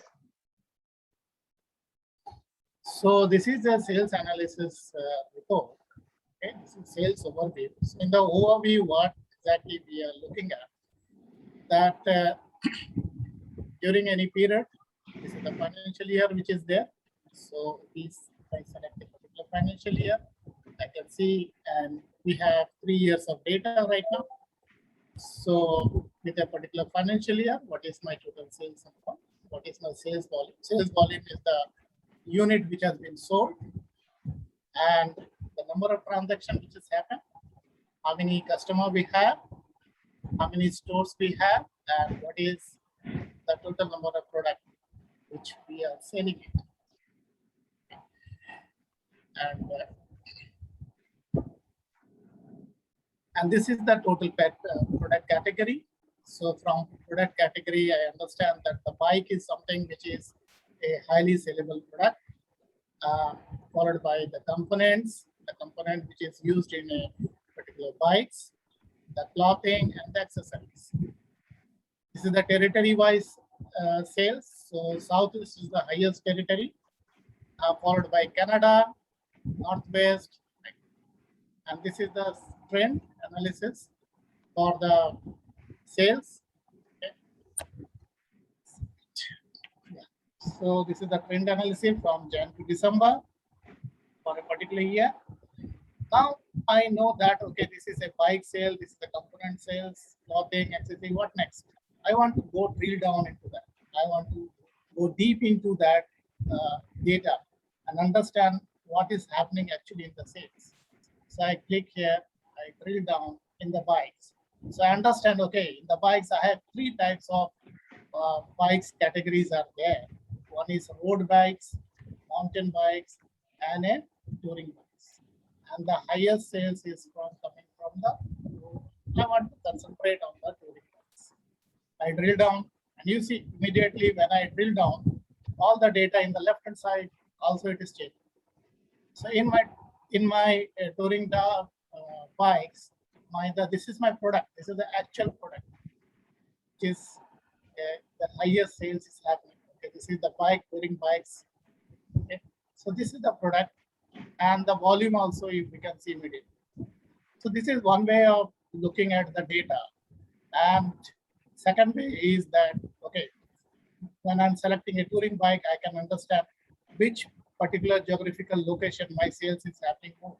So this is a sales analysis report. Okay, this is sales overview. So in the overview, what exactly we are looking at, that during any period, this is the financial year which is there. So if I select a particular financial year, I can see, and we have 3 years of data right now. So with a particular financial year, what is my total sales amount? What is my sales volume? Sales volume is the unit which has been sold, and the number of transactions which has happened, how many customers we have, how many stores we have, and what is the total number of products which we are selling it. And this is the total product category. So from product category, I understand that the bike is something which is a highly sellable product, followed by the components, the component which is used in a particular bikes, the clothing, and the accessories. This is the territory-wise sales. So Southeast is the highest territory, followed by Canada, Northwest, and this is the trend analysis for the sales. Okay. Yeah. So this is the trend analysis from Jan to December for a particular year. Now I know that, okay, this is a bike sale, this is the component sales, clothing, etc. What next? I want to go drill down into that. I want to go deep into that data and understand what is happening actually in the sales. So I click here, I drill down in the bikes. So I understand, okay, in the bikes, I have 3 types of bikes categories are there. One is road bikes, mountain bikes, and a touring bikes. And the highest sales is coming from the road. I want to concentrate on the touring bikes. I drill down, and you see immediately when I drill down, all the data in the left hand side also it is changing. So in my touring bikes, this is my product. This is the actual product, which is the highest sales is happening. Okay, this is the bike, touring bikes. Okay, so this is the product, and the volume also we can see immediately. So this is one way of looking at the data. And second way is that, okay, when I'm selecting a touring bike, I can understand which particular geographical location my sales is happening for.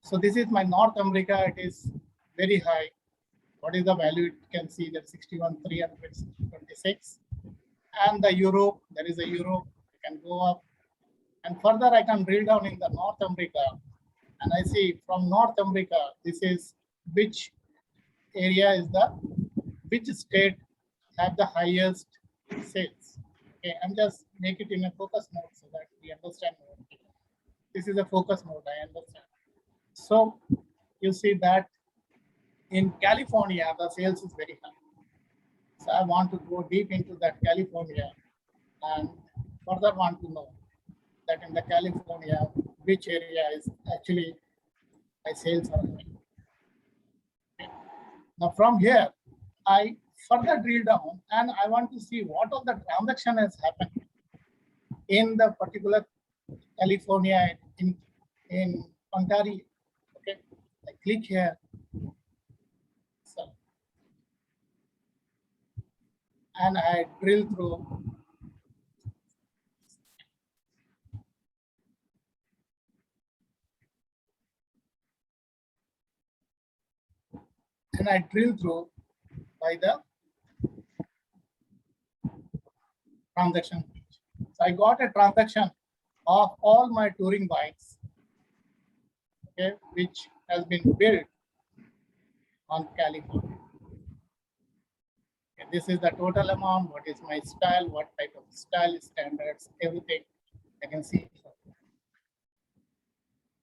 So this is my North America, it is very high. What is the value? You can see that 61,326. And the Europe, there is a Europe, it can go up. And further, I can drill down in the North America. And I see from North America, this is which area is which state have the highest sales. Okay, I'm just make it in a focus mode so that we understand more. This is a focus mode, I understand. So you see that in California, the sales is very high. So I want to go deep into that California and further want to know that in the California, which area is actually my sales are going. Okay. Now from here, I further drill down and I want to see what all the transaction has happened in the particular California in Ontario. Okay, I click here. So, and I drill through. And I drill through by the transaction page. So I got a transaction of all my touring bikes, okay, which has been built on California. Okay, this is the total amount, what is my style, what type of style standards, everything I can see.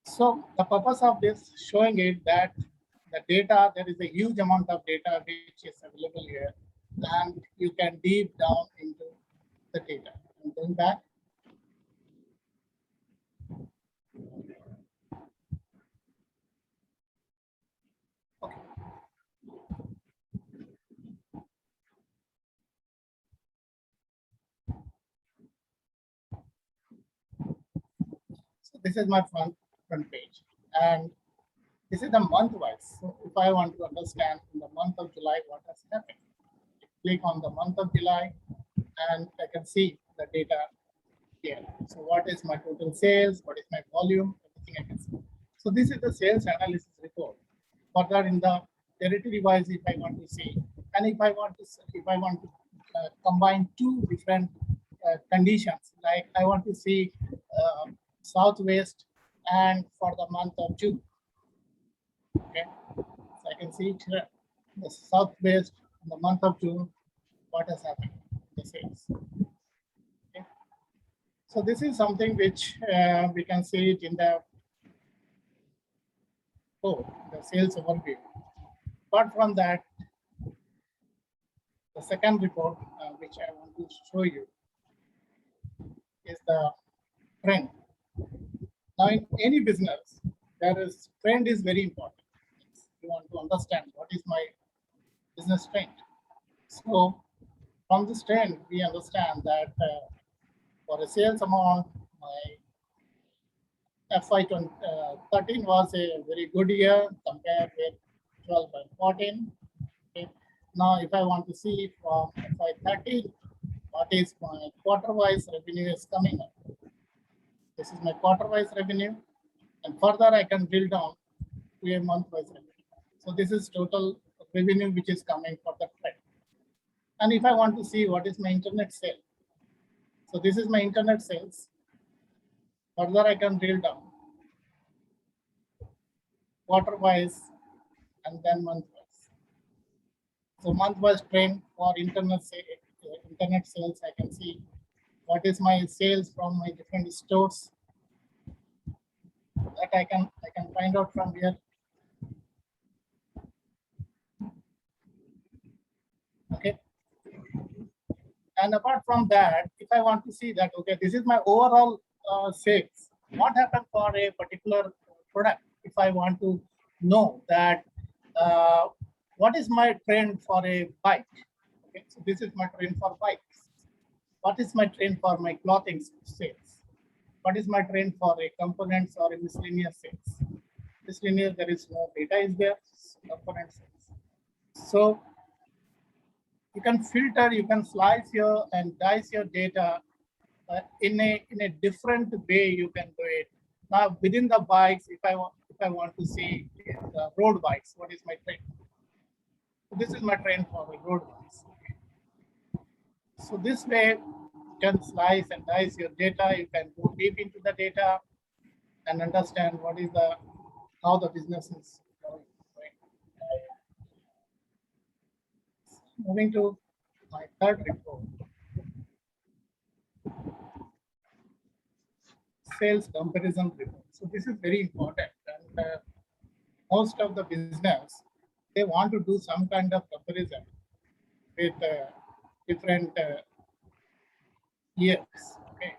So the purpose of this showing it that the data, there is a huge amount of data which is available here, and you can deep down into the data. I'm going back. Okay. So this is my front page, and this is the month wise. So if I want to understand in the month of July what has happened, click on the month of July, and I can see the data here. So what is my total sales? What is my volume? Everything I can see. So this is the sales analysis report. Further in the territory wise, if I want to see, and if I want to combine two different conditions, like I want to see Southwest and for the month of June. Okay, so I can see it here, the Southwest in the month of June, what has happened, the sales. Okay. So this is something which we can see it in the sales overview. Apart from that, the second report which I want to show you is the trend. Now in any business, trend is very important. You want to understand what is my business trend. So from this trend, we understand that for a sales amount, my FY13 was a very good year compared with 12 by 14. Okay. Now, if I want to see from FY13, what is my quarter-wise revenue is coming up. This is my quarter-wise revenue, and further I can drill down to a month-wise revenue. So this is total revenue which is coming for the trend. And if I want to see what is my internet sale, so this is my internet sales. Further, I can drill down quarter-wise and then month-wise. So month-wise trend for internet sales, I can see what is my sales from my different stores. That I can find out from here. Okay. And apart from that, if I want to see that, okay, this is my overall sales. What happened for a particular product? If I want to know that, what is my trend for a bike? Okay, so this is my trend for bikes. What is my trend for my clothing sales? What is my trend for a components or a miscellaneous sales? This linear, there is no data is there, component sales. So you can filter, you can slice your and dice your data in a different way. You can do it. Now within the bikes, if I want to see the road bikes, what is my trend? This is my trend for the road bikes. So this way you can slice and dice your data. You can go deep into the data and understand what is how the business is going. Moving to my third report. Sales comparison report. So this is very important, and most of the business, they want to do some kind of comparison with different years. Okay.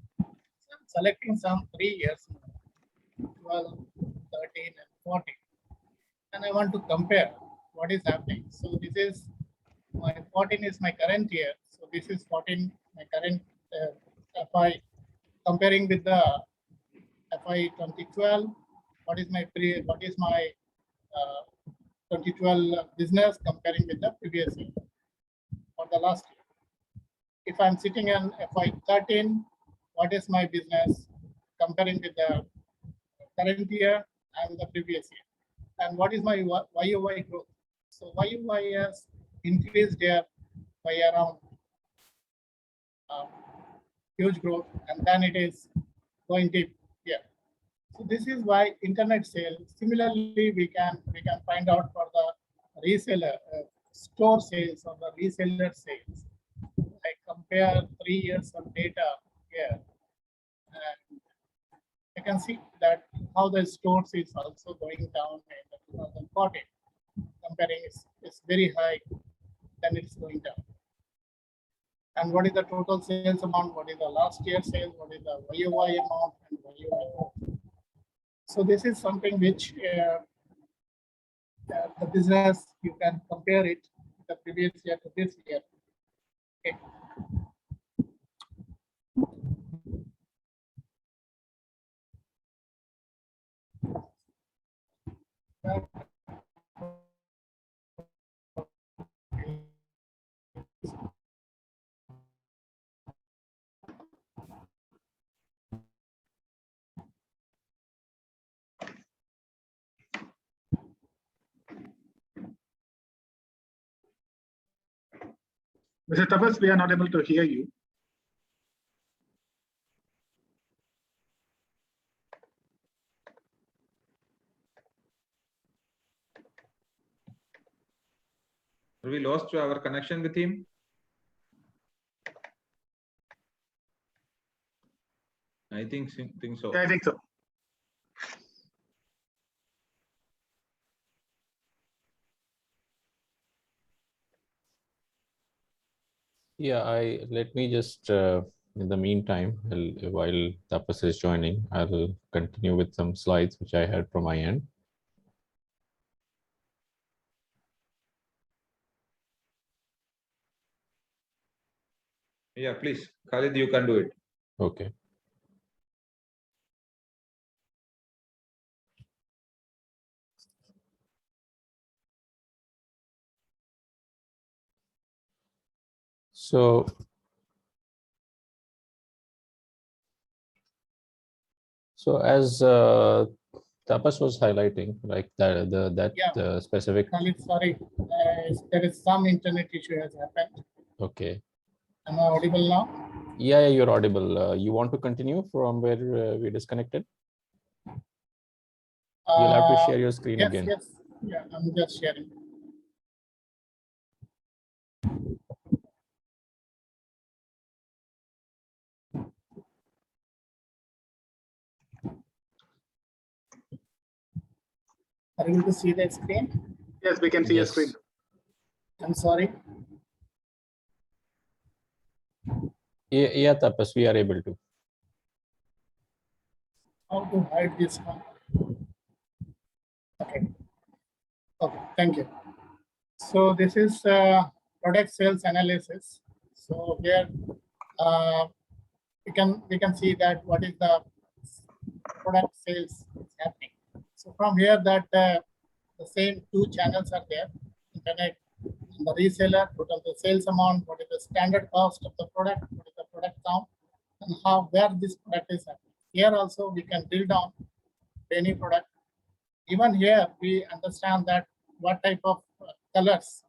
So I'm selecting some 3 years, 12, 13, and 14, and I want to compare what is happening. So this is my 14 is my current year. So this is 14, my current FI, comparing with the FI 2012. What is my 2012 business comparing with the previous year or the last year? If I'm sitting in FI 13, what is my business comparing with the current year and the previous year? And what is my YOY growth? So YOY has increased here by around huge growth, and then it is going deep here. So this is why internet sales. Similarly, we can find out for the reseller store sales or the reseller sales. I compare 3 years of data here, and I can see that how the stores is also going down in 2014. Comparing is very high, then it's going down. And what is the total sales amount? What is the last year sales? What is the YOY amount and YOY growth? So this is something which the business, you can compare it the previous year to this year. Okay. Mr. Tapas, we are not able to hear you. We lost our connection with him. I think so. Yeah, I think so. Yeah, let me just in the meantime, while Tapas is joining, I'll continue with some slides which I had from my end. Yeah, please, Khalid, you can do it. Okay. So as Tapas was highlighting, like that specific. Khalid, sorry, there is some internet issue has happened. Okay. Am I audible now? Yeah, you're audible. You want to continue from where we disconnected? You'll have to share your screen yes, again. Yes, yeah, I'm just sharing. Are you able to see the screen? Yes, we can see your screen. I'm sorry. Yeah, Tapas, we are able to. How to hide this one? Okay. Okay, thank you. So this is product sales analysis. So here we can see that what is the product sales is happening. So from here that the same two channels are there, internet and the reseller, total the sales amount, what is the standard cost of the product, what is the product count, and how where this product is happening. Here also we can drill down to any product. Even here we understand that what type of colors.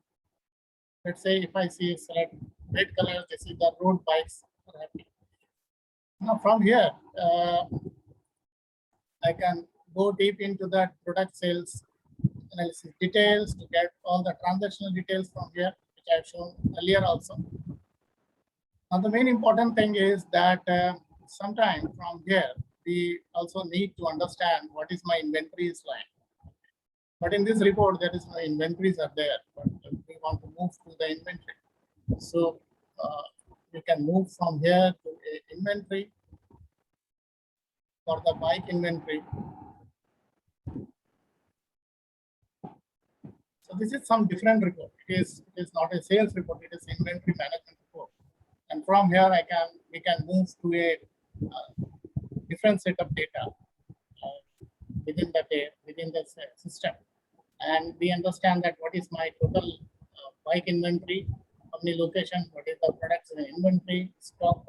Let's say if I see select red color, this is the road bikes are happening. Now from here, I can go deep into that product sales analysis details to get all the transactional details from here, which I've shown earlier also. Now the main important thing is that sometime from here, we also need to understand what is my inventories line. But in this report, there is no inventories are there, but we want to move to the inventory. So we can move from here to a inventory for the bike inventory. So this is some different report. It is not a sales report, it is inventory management report. And from here we can move to a different set of data within the system. And we understand that what is my total bike inventory, how many locations, what is the products in the inventory, stock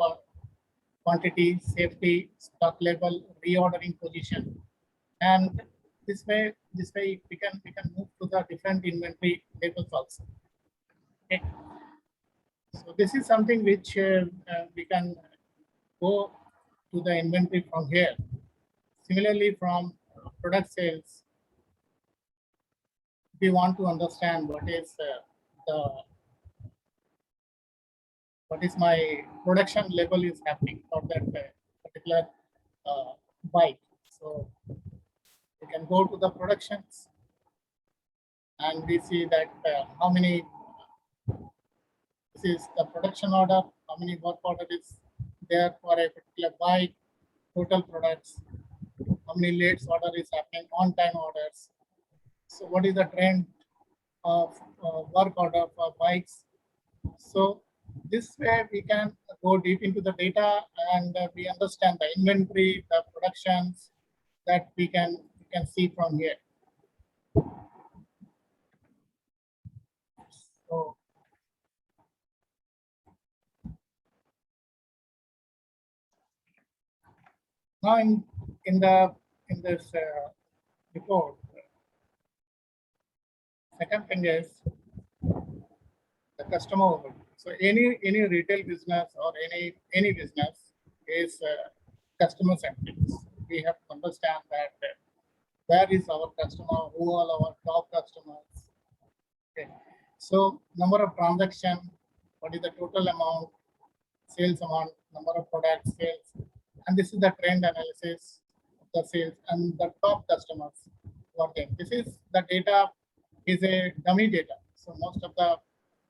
quantity, safety, stock level, reordering position. And this way we can move to the different inventory labels also. Okay. So this is something which we can go to the inventory from here. Similarly, from product sales, we want to understand what is my production level is happening for that particular bike. So we can go to the productions and we see that how many, this is the production order, how many work order is there for a particular bike, total products, how many late order is happening, on time orders. So what is the trend of work order for bikes? So this way we can go deep into the data and we understand the inventory, the productions that we can see from here. So now in this report, second thing is the customer overview. So any retail business or any business is customer centric. We have to understand that where is our customer, who are our top customers. Okay. So number of transactions, what is the total amount, sales amount, number of products, sales, and this is the trend analysis of the sales and the top customers who are there. This is the data is a dummy data. So most of the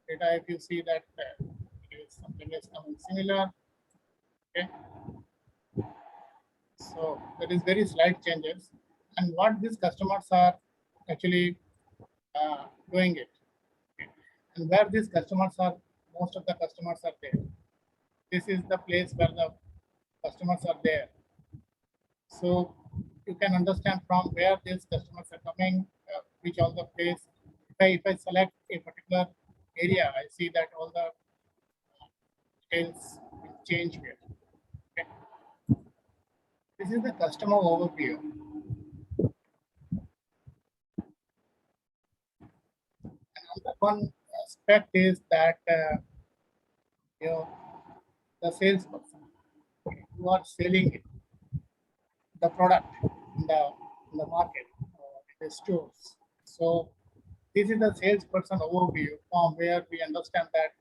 data, if you see that something is coming similar. Okay. So there is very slight changes, and what these customers are actually doing it, okay. And where these customers are, most of the customers are there. This is the place where the customers are there. So you can understand from where these customers are coming, which all the place. If I select a particular area, I see that all the details will change here. Okay. This is the customer overview. Another one aspect is that the salesperson who are selling it, the product in the market or in the stores. So this is the salesperson overview from where we understand that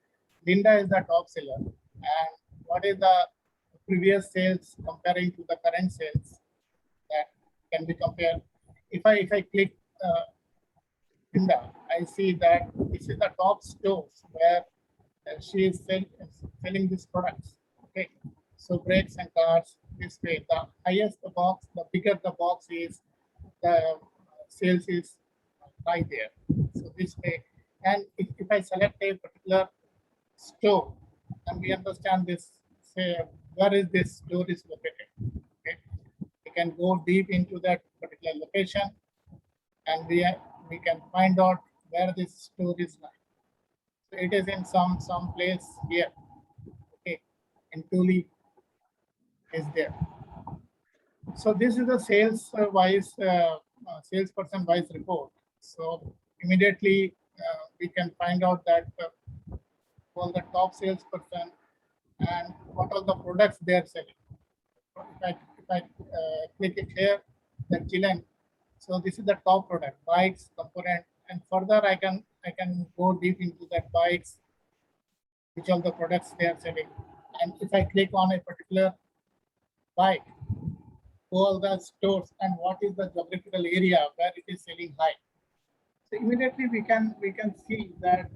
Linda is the top seller and what is the previous sales comparing to the current sales that can be compared. If I click Linda, I see that this is the top stores where she is selling these products. Okay, so brakes and cars, this way, the highest the box, the bigger the box is, the sales is right there. So this way, and if I select a particular store, and we understand this, say where is this store is located. Okay, we can go deep into that particular location, and we can find out where this store is lying. So it is in some place here. Okay, and Tuli is there. So this is the sales wise salesperson wise report. So immediately we can find out that all the top salesperson and what are the products they are selling. If I click it here, the Chilean. So this is the top product, bikes, component, and further I can go deep into that bikes, which are the products they are selling. And if I click on a particular bike, all the stores and what is the geographical area where it is selling high. So immediately we can see that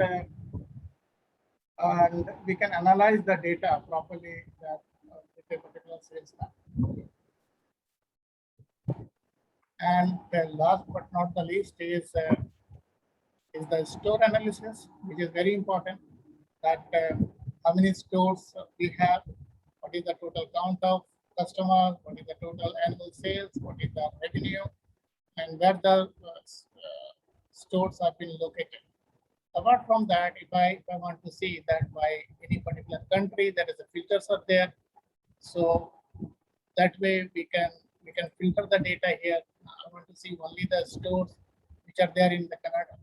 and we can analyze the data properly that with a particular sales plan. And the last but not the least is the store analysis, which is very important. That how many stores we have, what is the total count of customers, what is the total annual sales, what is the revenue, and where the stores have been located. Apart from that, if I want to see that by any particular country, there is a filters are there. So that way we can filter the data here. I want to see only the stores which are there in the Canada.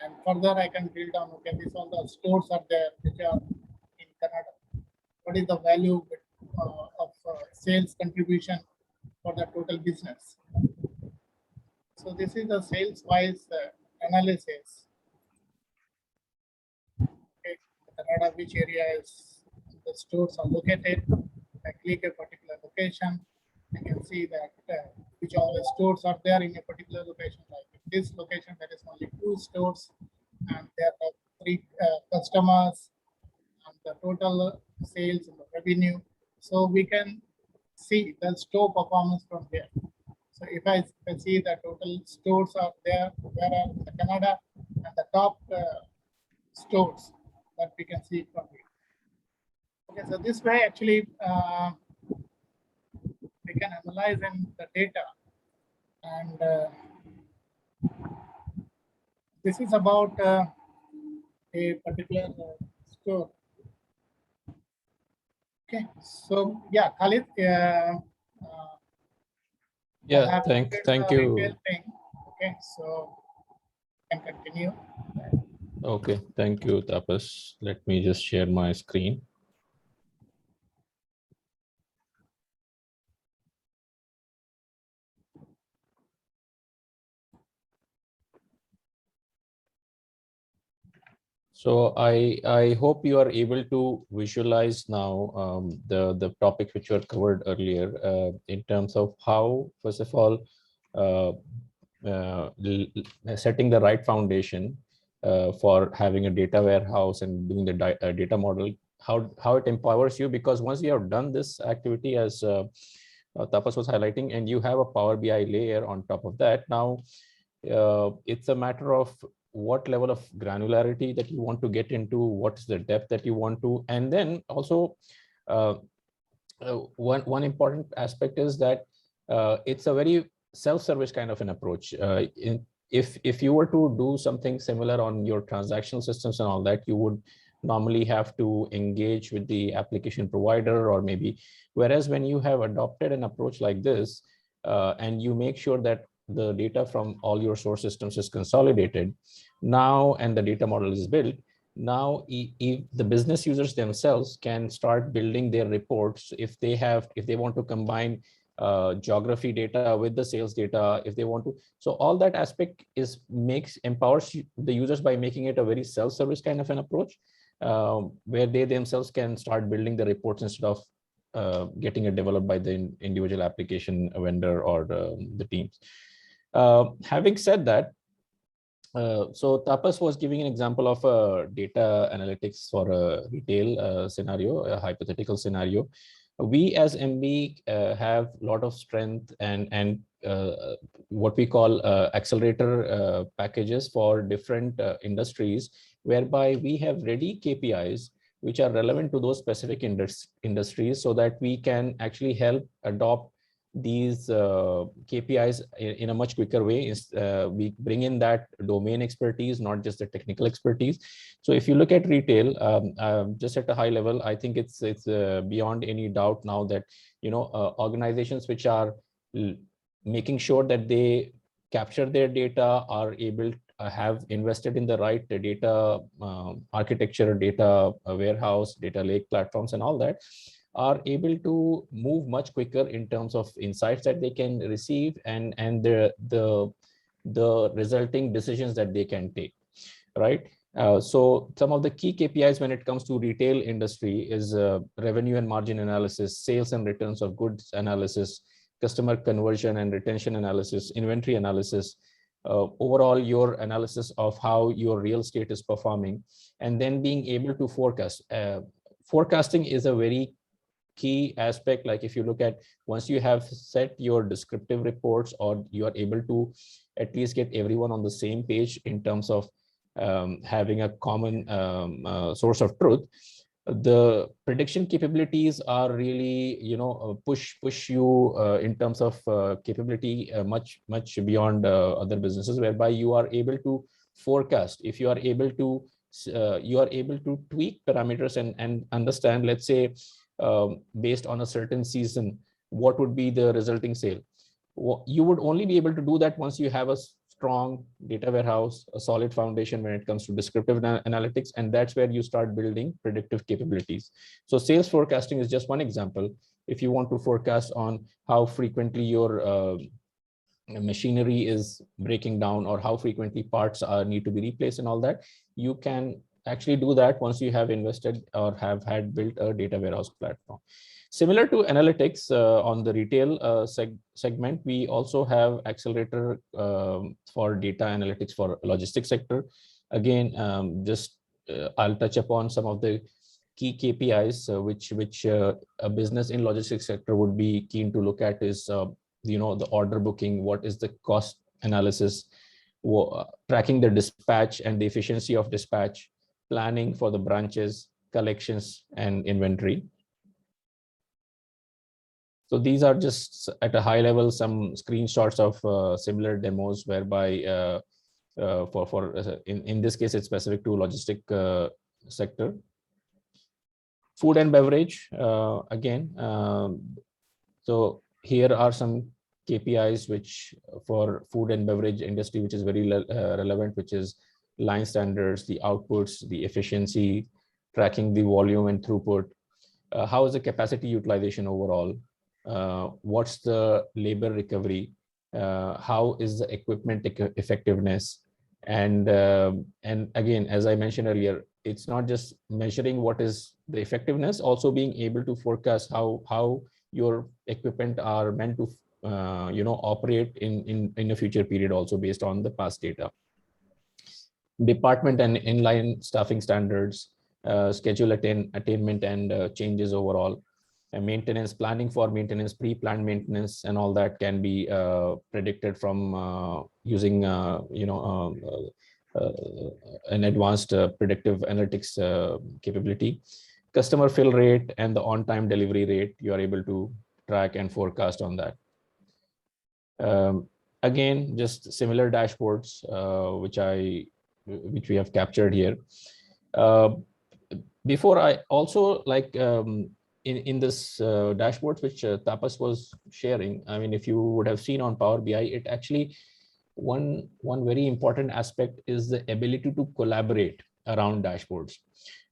And further I can drill down, okay, these all the stores are there which are in Canada. What is the value of sales contribution for the total business? So this is the sales wise analysis. Okay, Canada, which area is the stores are located. I click a particular location, I can see that which all the stores are there in a particular location. Like in this location, there is only 2 stores, and there are 3 customers, and the total sales and the revenue. So we can see the store performance from here. So if I see the total stores are there, where are in Canada, and the top stores that we can see from here. Okay, so this way actually we can analyze in the data, and this is about a particular store. Okay, so yeah, Khalid. Yeah, thank you. Thing. Okay, so can continue. Okay, thank you, Tapas. Let me just share my screen. So I hope you are able to visualize now the topic which were covered earlier in terms of how, first of all, setting the right foundation for having a data warehouse and doing the data model, how it empowers you, because once you have done this activity, as Tapas was highlighting, and you have a Power BI layer on top of that, now it's a matter of what level of granularity that you want to get into, what is the depth that you want to, and then also one important aspect is that it's a very self-service kind of an approach. If you were to do something similar on your transactional systems and all that, you would normally have to engage with the application provider or maybe, whereas when you have adopted an approach like this and you make sure that the data from all your source systems is consolidated now and the data model is built, now the business users themselves can start building their reports if they want to combine geography data with the sales data, if they want to. So all that aspect empowers the users by making it a very self-service kind of an approach where they themselves can start building the reports instead of getting it developed by the individual application vendor or the teams. Having said that, so Tapas was giving an example of data analytics for a retail scenario, a hypothetical scenario. We as Embee have a lot of strength and what we call accelerator packages for different industries, whereby we have ready KPIs which are relevant to those specific industries, so that we can actually help adopt these KPIs in a much quicker way. We bring in that domain expertise, not just the technical expertise. So if you look at retail, just at a high level, I think it's beyond any doubt now that, you know, organizations which are making sure that they capture their data, are able to have invested in the right data architecture, data warehouse, data lake platforms and all that, are able to move much quicker in terms of insights that they can receive and the resulting decisions that they can take, right? So some of the key KPIs when it comes to retail industry is revenue and margin analysis, sales and returns of goods analysis, customer conversion and retention analysis, inventory analysis, overall your analysis of how your real estate is performing, and then being able to forecast. Forecasting is a very key aspect. Like if you look at, once you have set your descriptive reports, or you are able to at least get everyone on the same page in terms of having a common source of truth, the prediction capabilities are really, you know, push you in terms of capability much beyond other businesses, whereby you are able to forecast. If you are able to tweak parameters and understand, let's say, based on a certain season, what would be the resulting sale. You would only be able to do that once you have a strong data warehouse, a solid foundation when it comes to descriptive analytics, and that's where you start building predictive capabilities. So sales forecasting is just one example. If you want to forecast on how frequently your machinery is breaking down, or how frequently parts need to be replaced and all that, you can actually do that once you have invested or have had built a data warehouse platform. Similar to analytics on the retail segment, we also have Accelerator for data analytics for logistics sector. Again, I'll touch upon some of the key KPIs which a business in logistics sector would be keen to look at is, you know, the order booking, what is the cost analysis, tracking the dispatch and the efficiency of dispatch, planning for the branches, collections, and inventory. So these are just at a high level some screenshots of similar demos, whereby in this case it's specific to logistic sector. Food and beverage, again, so here are some KPIs which for food and beverage industry, which is very relevant, which is line standards, the outputs, the efficiency, tracking the volume and throughput. How is the capacity utilization overall? What's the labor recovery? How is the equipment effectiveness? And again, as I mentioned earlier, it's not just measuring what is the effectiveness, also being able to forecast how your equipment are meant to you know, operate in a future period, also based on the past data. Department and inline staffing standards, schedule attainment and changes overall, and maintenance, planning for maintenance, pre-planned maintenance, and all that can be predicted from using you know, an advanced predictive analytics capability. Customer fill rate and the on-time delivery rate, you are able to track and forecast on that. Again, just similar dashboards which we have captured here. Before, I also like in this dashboard which Tapas was sharing, I mean, if you would have seen on Power BI, it actually one very important aspect is the ability to collaborate around dashboards.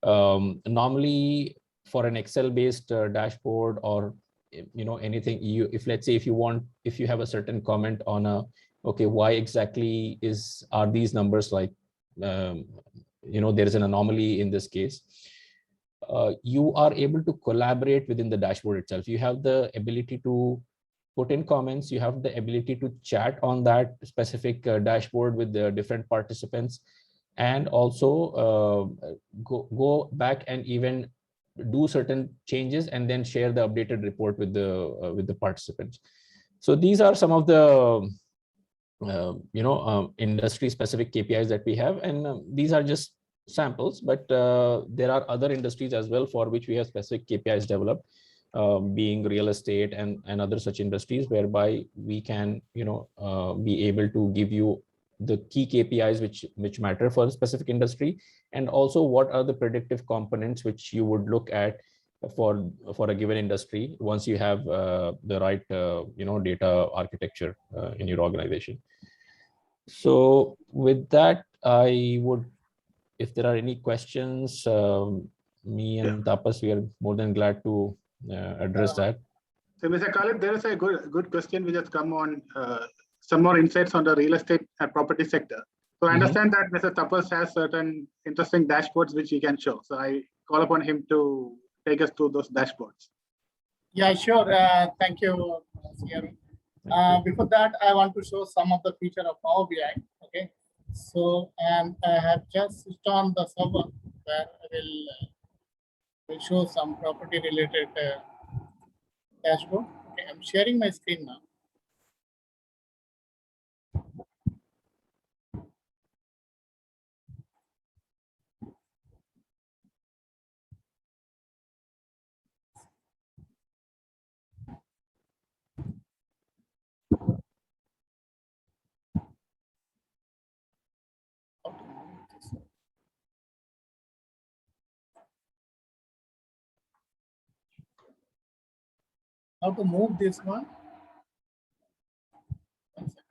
Normally for an Excel based dashboard, or you know, anything, if let's say if you have a certain comment on okay, why exactly are these numbers like, you know, there is an anomaly in this case, you are able to collaborate within the dashboard itself. You have the ability to put in comments, you have the ability to chat on that specific dashboard with the different participants, and also go back and even do certain changes and then share the updated report with the participants. So these are some of the you know, industry specific KPIs that we have, and these are just samples, but there are other industries as well for which we have specific KPIs developed, being real estate and other such industries, whereby we can, be able to give you the key KPIs which matter for a specific industry, and also what are the predictive components which you would look at for a given industry once you have the right data architecture in your organization. So with that, I would, if there are any questions, me and Tapas, we are more than glad to address that. So, Mr. Khalid, there is a good question which has come on some more insights on the real estate and property sector. So I understand that Mr. Tapas has certain interesting dashboards which he can show. So I call upon him to take us through those dashboards. Yeah, sure. Thank you, Sierra. Before that, I want to show some of the feature of Power BI. Okay, so and I have just switched on the server where I will show some property related dashboard. Okay, I'm sharing my screen now. How to move this one? One second.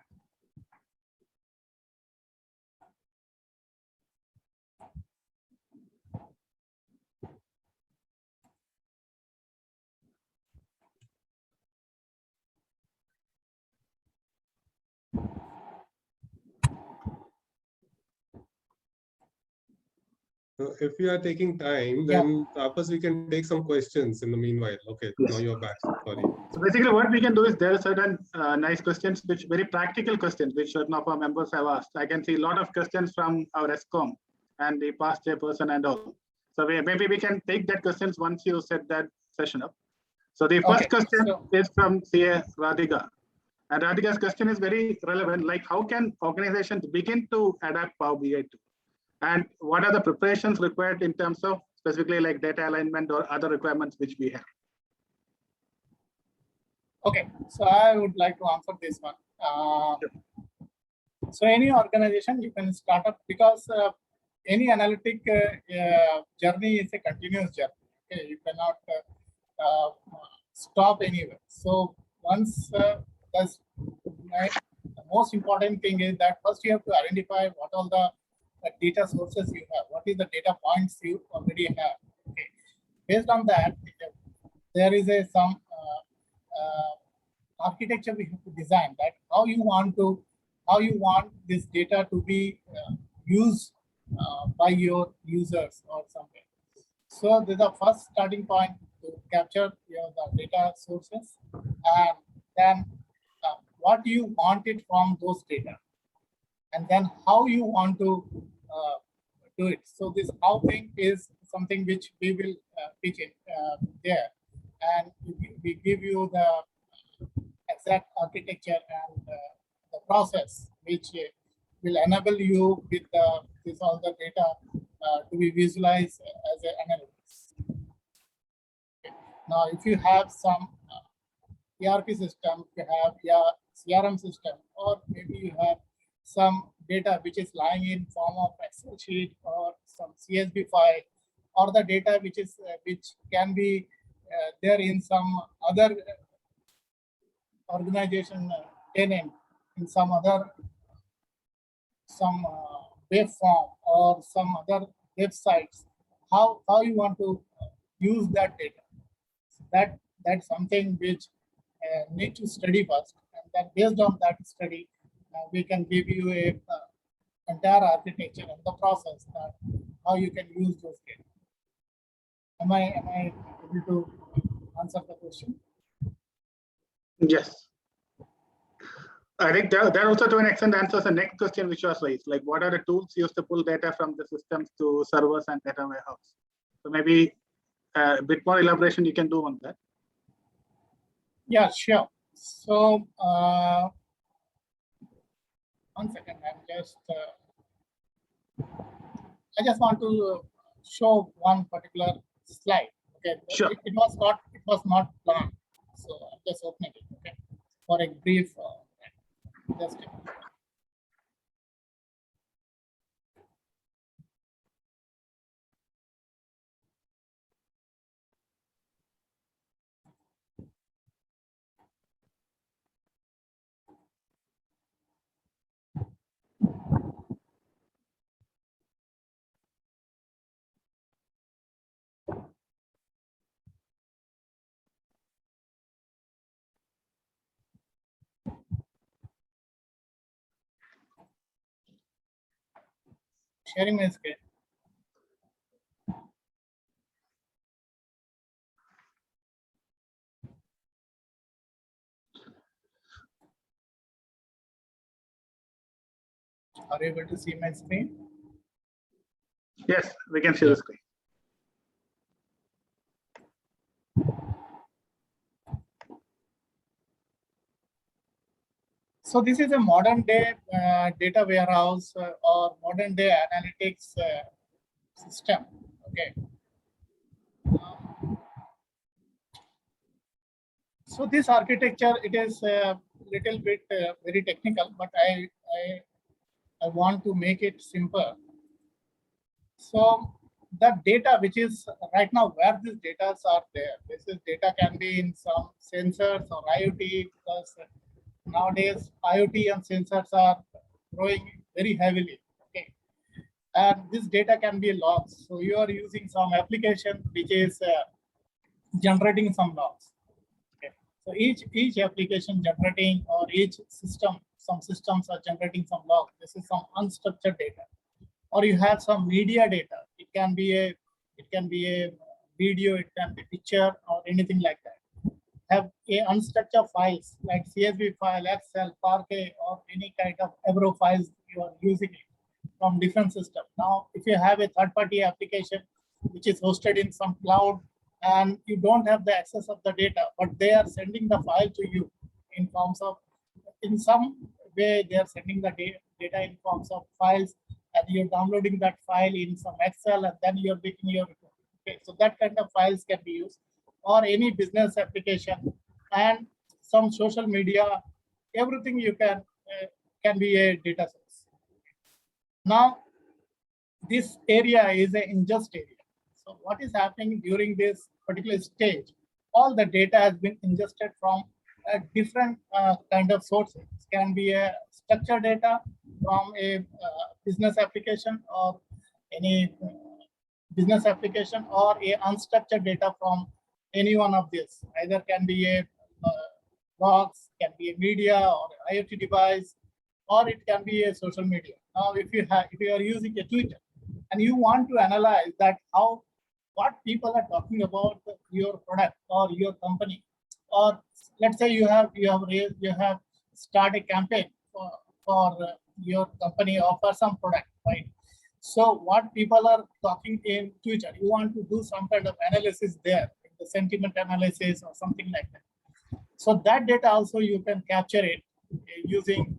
So if we are taking time, then Tapas, we can take some questions in the meanwhile. Okay, Yes. Now you're back. Sorry. So basically what we can do is there are certain nice questions, which very practical questions, which certain of our members have asked. I can see a lot of questions from our ESCOM and the past chairperson and all. So maybe we can take that questions once you set that session up. So the first question is from CA Radhika. And Radhika's question is very relevant, like how can organizations begin to adapt Power BI to? And what are the preparations required in terms of specifically like data alignment or other requirements which we have? Okay, so I would like to answer this one. So any organization you can start up, because any analytic journey is a continuous journey. Okay, you cannot stop anywhere. So once the most important thing is that first you have to identify what all the data sources you have, what is the data points you already have. Okay. Based on that, there is some architecture we have to design, that how you want this data to be used by your users or something. So this is the first starting point to capture the data sources, and then what you want it from those data, and then how you want to do it. So this how thing is something which we will teach it there, and we give you the exact architecture and the process which will enable you with this all the data to be visualized as an analytics. Okay. Now, if you have some ERP system, you have your CRM system, or maybe you have some data which is lying in form of Excel sheet or some CSV file, or the data which is which can be there in some other organization tenant in some other web form or some other websites. How you want to use that data? So that's something which need to study first, and then based on that study, we can give you a entire architecture and the process that how you can use those data. Am I able to answer the question? Yes. I think that also to an extent answers the next question which was raised, like what are the tools used to pull data from the systems to servers and data warehouse? So maybe a bit more elaboration you can do on that. Yeah, sure. So one second, I'm just I just want to show one particular slide. Okay, Sure. it was not planned, so I'm just opening it. Okay, for a brief. Just sharing my screen. Are you able to see my screen? Yes, we can see the screen. So this is a modern day data warehouse or modern day analytics system. Okay. So this architecture, it is a little bit very technical, but I want to make it simple. So the data which is right now where these data are there, this is data can be in some sensors or IoT, because nowadays IoT and sensors are growing very heavily. Okay, and this data can be logs. So you are using some application which is generating some logs. Okay, so each application generating, or each system, some systems are generating some logs. This is some unstructured data. Or you have some media data. It can be a video, it can be picture, or anything like that. Have a unstructured files like CSV file, Excel, Parquet, or any kind of Avro files you are using it from different systems. Now, if you have a third-party application which is hosted in some cloud, and you don't have the access of the data, but they are sending the file to you in forms of, in some way, they are sending the data in forms of files, and you're downloading that file in some Excel, and then you're making your report. Okay, so that kind of files can be used, or any business application, and some social media, everything you can be a data source. Now, this area is an ingest area. So what is happening during this particular stage? All the data has been ingested from a different kind of sources. It can be a structured data from a business application, or any business application, or a unstructured data from any one of these. Either can be a logs, can be a media or IoT device, or it can be a social media. Now, if you are using a Twitter and you want to analyze that what people are talking about your product or your company, or let's say you have started a campaign for your company or for some product, right? So what people are talking in Twitter, you want to do some kind of analysis there, the sentiment analysis or something like that. So that data also you can capture it using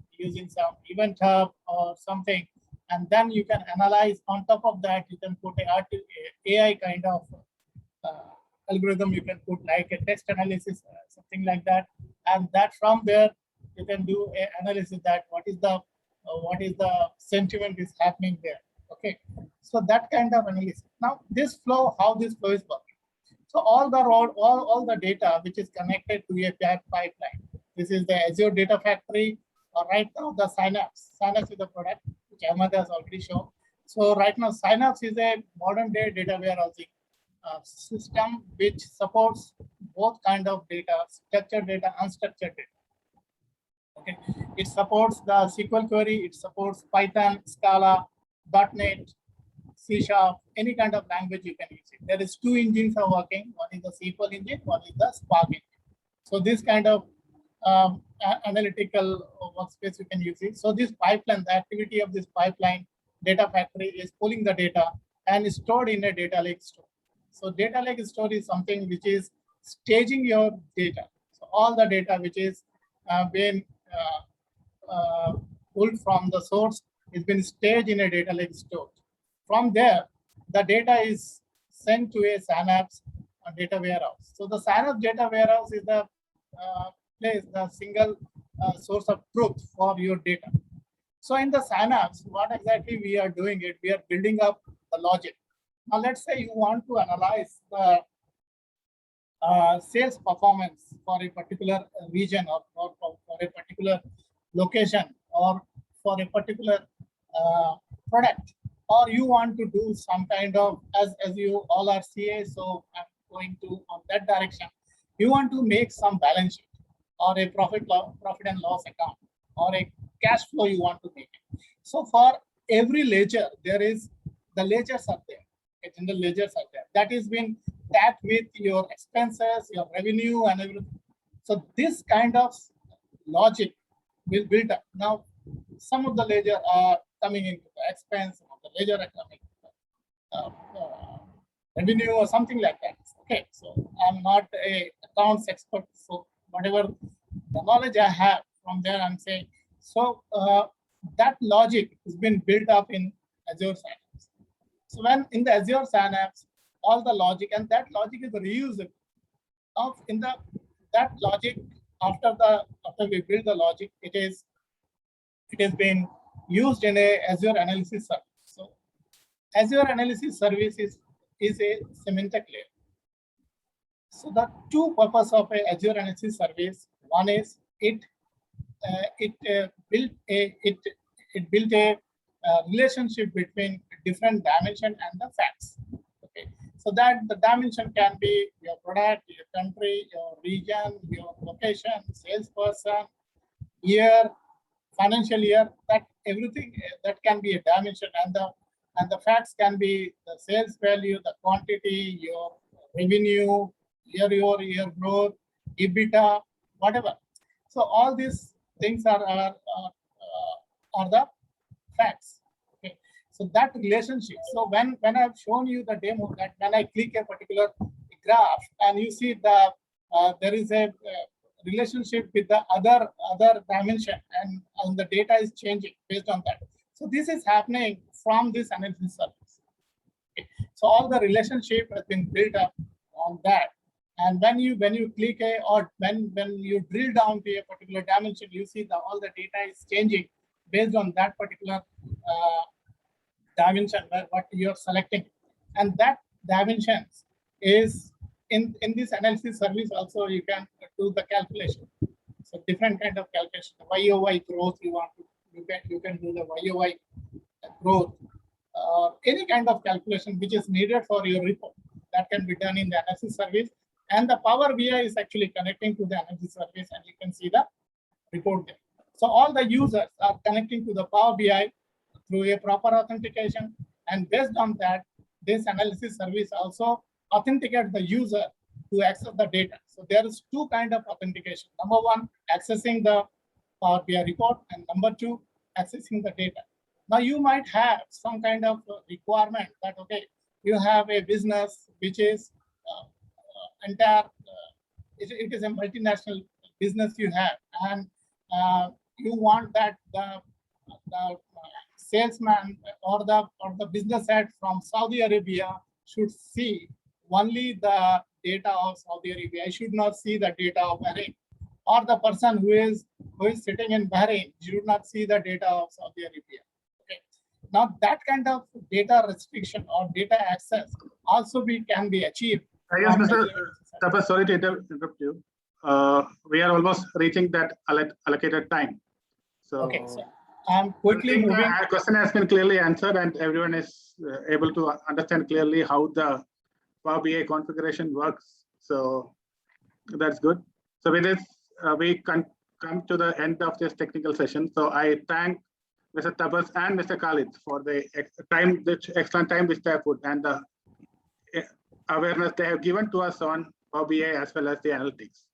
some event hub or something, and then you can analyze. On top of that, you can put a AI kind of algorithm. You can put like a text analysis, something like that, and that from there you can do an analysis that what is the sentiment is happening there. Okay, so that kind of analysis. Now this flow, how this flow is working. So all the data which is connected to a pipeline. This is the Azure Data Factory, or right now the Synapse. Synapse is the product which Ahmed has already shown. So right now Synapse is a modern day data warehousing system which supports both kind of data, structured data, unstructured data. Okay, it supports the SQL query, it supports Python, Scala, .NET, C#, any kind of language you can use it. There is two engines are working. One is the SQL engine, one is the Spark engine. So this kind of analytical workspace you can use it. So this pipeline, the activity of this pipeline data factory is pulling the data and is stored in a data lake store. So data lake store is something which is staging your data. So all the data which is being pulled from the source is been staged in a data lake store. from there, the data is sent to a Synapse data warehouse. So the Synapse data warehouse is the place, the single source of truth for your data. So in the Synapse, what exactly we are doing it, we are building up the logic. Now let's say you want to analyze the sales performance for a particular region or for a particular location or for a particular product, or you want to do some kind of, as you all are CA, so I'm going to on that direction. You want to make some balance sheet or a profit and loss account or a cash flow you want to make it. So for every ledger, there is the ledgers are there. General ledgers are there. That is been tagged with your expenses, your revenue, and everything. So this kind of logic will build up. Now, some of the ledger are coming into the expense, some of the ledger are coming into revenue or something like that. Okay, so I'm not a accounts expert, so whatever the knowledge I have from there, I'm saying. So that logic has been built up in Azure Synapse. So when in the Azure Synapse, all the logic, and that logic is reusable. Now in that logic, after we build the logic, it has been used in a Azure analysis service. So Azure analysis service is a semantic layer. So the two purposes of a Azure analysis service, one is it built a relationship between different dimension and the facts. Okay, so that the dimension can be your product, your country, your region, your location, salesperson, year, financial year. That everything that can be a dimension, and the facts can be the sales value, the quantity, your revenue, year growth, EBITDA, whatever. So all these things are the facts. Okay, so that relationship. So when I've shown you the demo, that when I click a particular graph and you see the there is a relationship with the other dimension, and the data is changing based on that. So this is happening from this analysis service. Okay. So all the relationship has been built up on that. And when you click or when you drill down to a particular dimension, you see that all the data is changing based on that particular dimension what you're selecting. And that dimension is in this analysis service also you can do the calculation. So different kind of calculation. The YOY growth you can do the YOY growth. Any kind of calculation which is needed for your report, that can be done in the analysis service. And the Power BI is actually connecting to the analysis service, and you can see the report there. So all the users are connecting to the Power BI through a proper authentication, and based on that, this analysis service also authenticates the user to access the data. So there is two kinds of authentication. Number one, accessing the Power BI report, and number two, accessing the data. Now you might have some kind of requirement that, okay, you have a business which is entire, it is a multinational business you have, and you want that the salesman or the business head from Saudi Arabia should see only the data of Saudi Arabia. I should not see the data of Bahrain, or the person who is sitting in Bahrain should not see the data of Saudi Arabia. Okay. Now that kind of data restriction or data access also can be achieved. Yes, Mr. Tapas, sorry to interrupt you. We are almost reaching that allocated time. So, okay, so I'm quickly moving. The question has been clearly answered, and everyone is able to understand clearly how the Power BI configuration works. So that's good. So with this, we can come to the end of this technical session. So I thank Mr. Tapas and Mr. Khalid for the excellent time which they have put, and the awareness they have given to us on Power BI as well as the analytics.